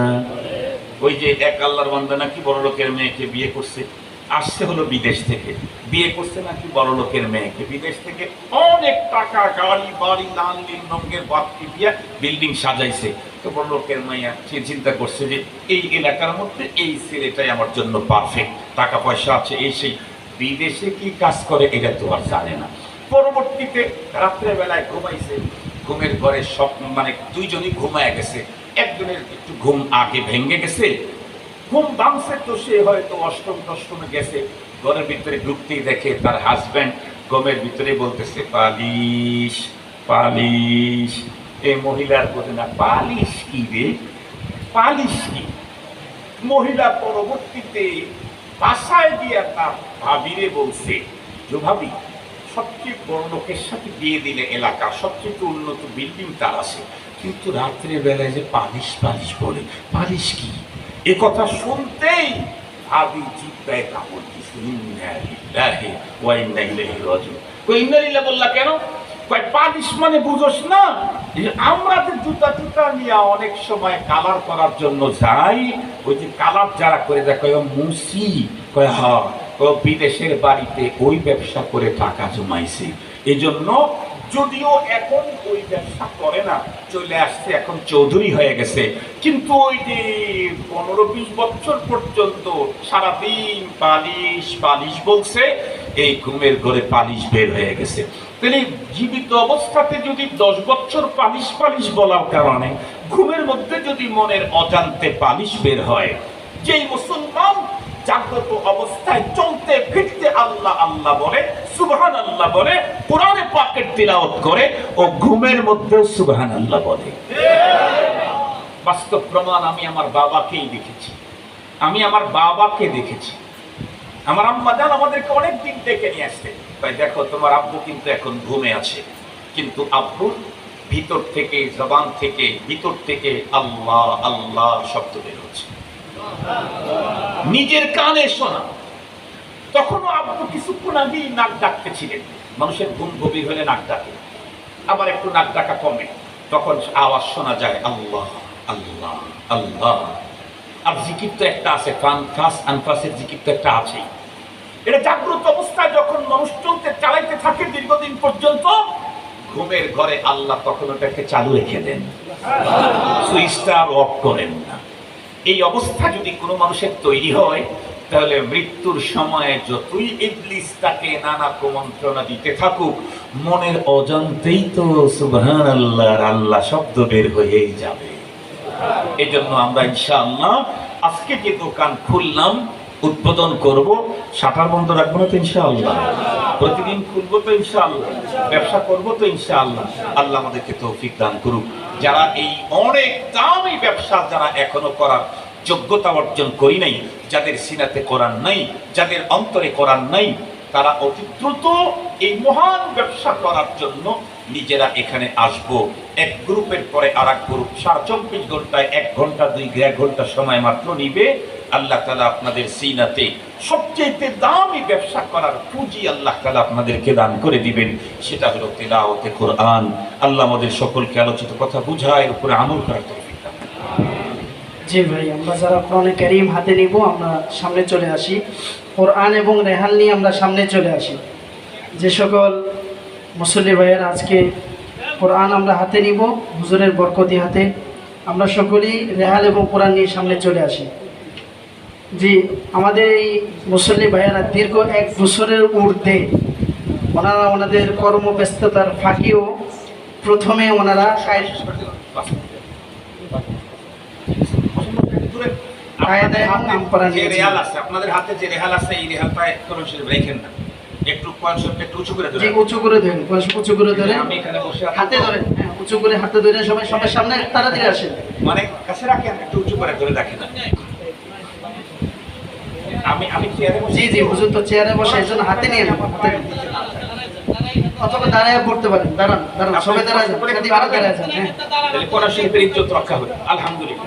ওই যে এক আল্লাহর বান্দা নাকি বড় লোকের মেয়েকে বিয়ে করছে, আসছে হলো বিদেশ থেকে, বিয়ে করছে নাকি বড় লোকের মেয়েকে বিদেশ থেকে, অনেক টাকা, গাড়ি বাড়ি, লাল নীল রঙের বাতি দিয়া বিল্ডিং সাজাইছে। তো বড় লোকের মেয়ে চিন্তা করছে যে এই এলাকার মধ্যে এই ছেলেটাই আমার জন্য পারফেক্ট, টাকা পয়সা আছে, এই সেই। বিদেশে কি কাজ করে এটা তো আর জানে না। পরবর্তীতে রাত্রেবেলায় ঘুমাইছে, ঘুমের ঘরে সব মানে 2 জনই ঘুমায় গেছে, একজনের একটু ঘুম আগে ভেঙে গেছে, ঘুম ভাঙছে তো সে হয়তো অষ্টম দশমে গেছে, ঘরের ভিতরে ঢুকতেই দেখে তার হাজব্যান্ড ঘুমের ভিতরে বলতেছে পালিশ পালিশ। এই মহিলার বলে না পালিশ কি রে, পালিশ কি। মহিলা পরবর্তীতে বাসায় দিয়ে তার ভাবিরে বলছে যে ভাবি, সবচেয়ে বড় লোকের সাথে বিয়ে দিলে এলাকা সবচেয়ে উন্নত বিল্ডিং তার আছে, কিন্তু রাত্রের বেলায় যে পালিশ পালিশ বলে, পালিশ কি। এ কথা শুনতেই ভাবি জিব্বায় কাপড় দিছে, বললা কেন? পালিশ মানে বুঝোস না, আমরা যে জুতা টুতা নিয়ে অনেক সময় কালার করার জন্য যাই, ওই যে কালার যারা করে দেখো মুসি, কয় হ্যাঁ বিদেশের বাড়িতে ওই ব্যবসা করে টাকা জমাইছে, এই জন্য যদিও এখন ওই ব্যবসা করে না, চলে আসছে, এখন চৌধুরী হয়ে গেছে, কিন্তু ওই যে 15-20 বছর পর্যন্ত সারাদিন পালিশ পালিশ বলছে, এই ঘুমের ঘরে পালিশ বের হয়ে গেছে। তাহলে জীবিত অবস্থাতে যদি 10 বছর পালিশ পালিশ বলার কারণে ঘুমের মধ্যে যদি মনের অজান্তে পালিশ বের হয়, যেই মুসলমান জাগ্রত অবস্থায় চলতে ফিরতে আল্লাহ আল্লাহ বলে, সুবহানাল্লাহ বলে, কোরআনে পাকের তিলাওয়াত করে, ও ঘুমের মধ্যে সুবহানাল্লাহ বলে। বাস্তব প্রমাণ আমি আমার বাবাকেই দেখেছি, আমি আমার বাবাকে দেখেছি। আমার আম্মা জান আমাদেরকে অনেকদিন ডেকে নিয়ে আসছে, ভাই দেখো তোমার আব্বু কিন্তু এখন ঘুমে আছে, কিন্তু আব্বুর ভিতর থেকে, জবান থেকে, ভিতর থেকে আল্লাহ আল্লাহ শব্দ বের হচ্ছে, নিজের কানে শোনা। তখনও আব্বু কিছুক্ষণ আগেই নাক ডাকতেছিলেন, মানুষের ঘুম গভীর হলে নাক ডাকে, আবার একটু নাক ডাকা কমে, তখন আওয়াজ শোনা যায় আল্লাহ আল্লাহ আল্লাহ। আর জিকির তো একটা আছে, আনফাসের জিকির তো একটা আছেই। এটা জাগ্রত অবস্থায় যখন মানুষ চলতে চালাইতে থাকে দীর্ঘদিন পর্যন্ত, ঘুমের ঘরে আল্লাহ তখন ওটাকে চালু রেখে দেন, সুইচটা আর অফ করেন না। এই অবস্থা যদি কোনো মানুষের তৈরি হয়, তাহলে মৃত্যুর সময়ে যতই ইবলিস তাকে নানা কুমন্ত্রণা দিতে থাকুক, মনের অজান্তেই তো সুবহানাল্লাহর আল্লাহ শব্দ বের হয়েই যাবে। এই জন্য আমরা ইনশাআল্লাহ আজকে যে দোকান খুললাম, উদ্বোধন করব, শাটার বন্ধ রাখবো না তো ইনশাআল্লাহ, প্রতিদিন খুলবো তো ইনশাআল্লাহ, ব্যবসা করবো তো ইনশাআল্লাহ। আল্লাহ আমাদেরকে তৌফিক দান করুক। যারা এই অনেক দামি ব্যবসা যারা এখনো করার যোগ্যতা অর্জন করি নাই, যাদের সিনাতে কোরআন নাই, যাদের অন্তরে কোরআন নাই, তারা অতি দ্রুত এই মহান ব্যবসা করার জন্য নিজেরা এখানে আসবো। এক গ্রুপের পরে আর এক গ্রুপ 24 ঘন্টায় 1 ঘন্টা 2 ঘন্টা সময় মাত্র নিবে। আল্লাহ তাআলা আপনাদের সিনাতে সবচেয়ে দামি ব্যবসা করার পুঁজি আল্লাহ তাআলা আপনাদেরকে দান করে দিবেন, সেটা হলো তিলাওয়াতে কোরআন। আল্লাহ আমাদের সকলকে আলোচিত কথা বুঝায়, উপরে আমল করার তৌফিক দান। জি ভাই, আমরা যারা কোরআনে কারীম হাতে নিব আমরা সামনে চলে আসি, কোরআন এবং রেহাল নিয়ে আমরা সামনে চলে আসি। যে সকল মুসল্লি ভাইয়ের আজকে কোরআন আমরা হাতে নিব হুজুরের বরকতি হাতে, আমরা সকলেই রেহাল এবং কোরআন নিয়ে সামনে চলে আসি। জি, আমাদের এই মুসল্লি ভাইয়েরা দীর্ঘ 1 বছরের ঊর্ধ্বে ওনারা ওনাদের কর্মব্যস্ততার ফাঁকেও প্রথমে ওনারা আপনাদের হাতে যে রেহাল আছে, এই রেহালটা রেখেন না, একটু উঁচু করে ধরে, উঁচু করে ধরেন, উঁচু করে ধরে আমি এখানে বসে হাতে ধরেন, হ্যাঁ উঁচু করে হাতে ধরে সবাই সবার সামনে তাড়াতাড়ি আসেন, মানে কাছে রাখেন, একটু উঁচু করে ধরে রাখেন। আমি চেয়ারে বসে, জি হুজুর তো চেয়ারে বসে, এজন্য হাতে নিয়ে নেন, অথবা দাঁড়ায় পড়তে পারেন, দাঁড়ান সবাই দাঁড়ায় যান, হ্যাঁ তাহলে কোরআন শরীফের ইজ্জত রক্ষা হবে আলহামদুলিল্লাহ।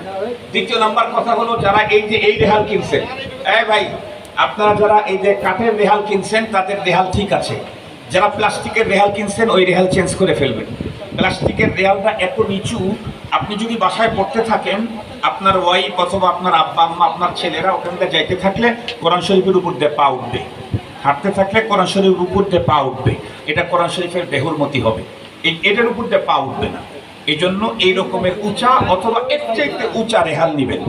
দ্বিতীয় নাম্বার কথা হলো, যারা এই যে এই রেহাল কিনছেন, ভাই আপনারা যারা এই যে কাঠের রেহাল কিনছেন তাদের রেহাল ঠিক আছে, যারা প্লাস্টিকের রেহাল কিনছেন ওই রেহাল চেঞ্জ করে ফেলবেন। প্লাস্টিকের রেহালটা এত নিচু, আপনি যদি বাসায় পড়তে থাকেন, আপনার ওয়াইফ অথবা আপনার আব্বা আম্মা, আপনার ছেলেরা ওখান থেকে যাইতে থাকলে কোরআন শরীফের উপর দিয়ে পা উঠবে, হাঁটতে থাকলে কোরআন শরীফের উপর দিয়ে পা উঠবে, এটা কোরআন শরীফের দেহর হবে, এটার উপর দিয়ে পা উঠবে না। এই জন্য এই রকমের উঁচা অথবা এর চাইতে উঁচা রেহাল নিবেন।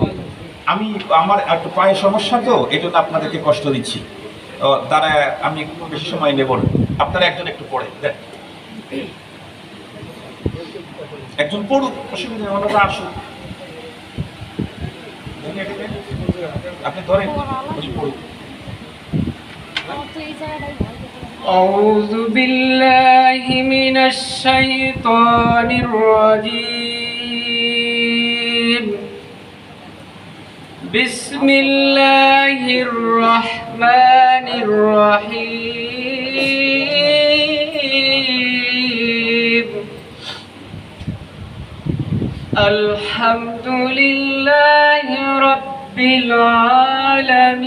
আমার একটু পায়ে সমস্যা তো, এই জন্য আপনাদেরকে কষ্ট দিচ্ছি, দ্বারা আমি একটু বেশি সময় নেব না। আপনারা একজন একটু পড়ে দেন, একজন পড়ুক, অসুবিধা নেই, ওনারা আসুন, আপনি ধরেন পড়ুন। أعوذ بالله من الشيطان الرجيم. بسم الله الرحمن الرحيم. الحمد لله رب العالمين.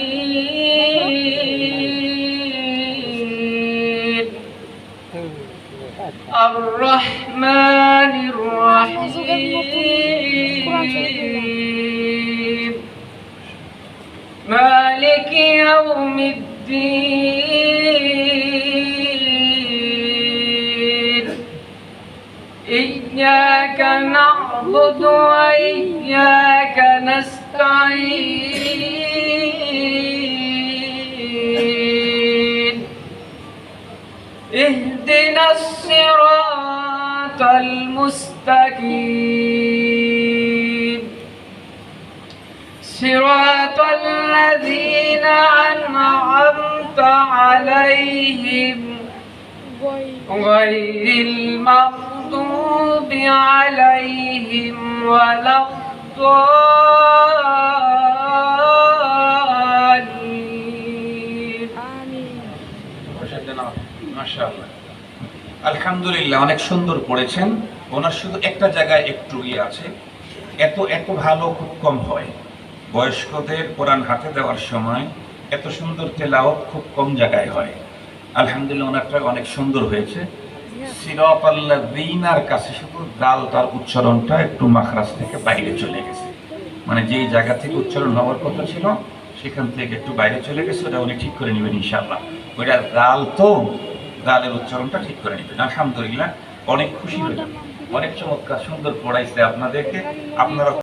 الرحمن الرحيم. مالك يوم الدين. إياك نعبد وإياك نستعين اهدنا الصراط المستقيم صراط الذين أنعمت عليهم غير المغضوب عليهم ولا الضالين মাশাআল্লাহ, আলহামদুলিল্লাহ, অনেক সুন্দর পড়েছেন। ওনার শুধু একটা জায়গায় একটু আছে, এত ভালো খুব কম হয়। বয়স্কদের কোরআন হাতে দেওয়ার সময় এত সুন্দর তেলাওয়াত খুব কম জায়গায় হয়। আলহামদুলিল্লাহ, ওনারটা অনেক সুন্দর হয়েছে। সিরাতাল্লাযীনার কাছে শুধু দালটার উচ্চারণটা একটু মাখরাজ থেকে বাইরে চলে গেছে, মানে যেই জায়গা থেকে উচ্চারণ হওয়ার কথা ছিল সেখান থেকে একটু বাইরে চলে গেছে। ওটা উনি ঠিক করে নেবেন ইনশাআল্লাহ। ওইটা দাল তো, দালের উচ্চারণটা ঠিক করে নেবেন। আলহামদুলিল্লাহ, অনেক খুশি হলাম, অনেক চমৎকার সুন্দর পড়াইছে আপনাদেরকে। আপনারা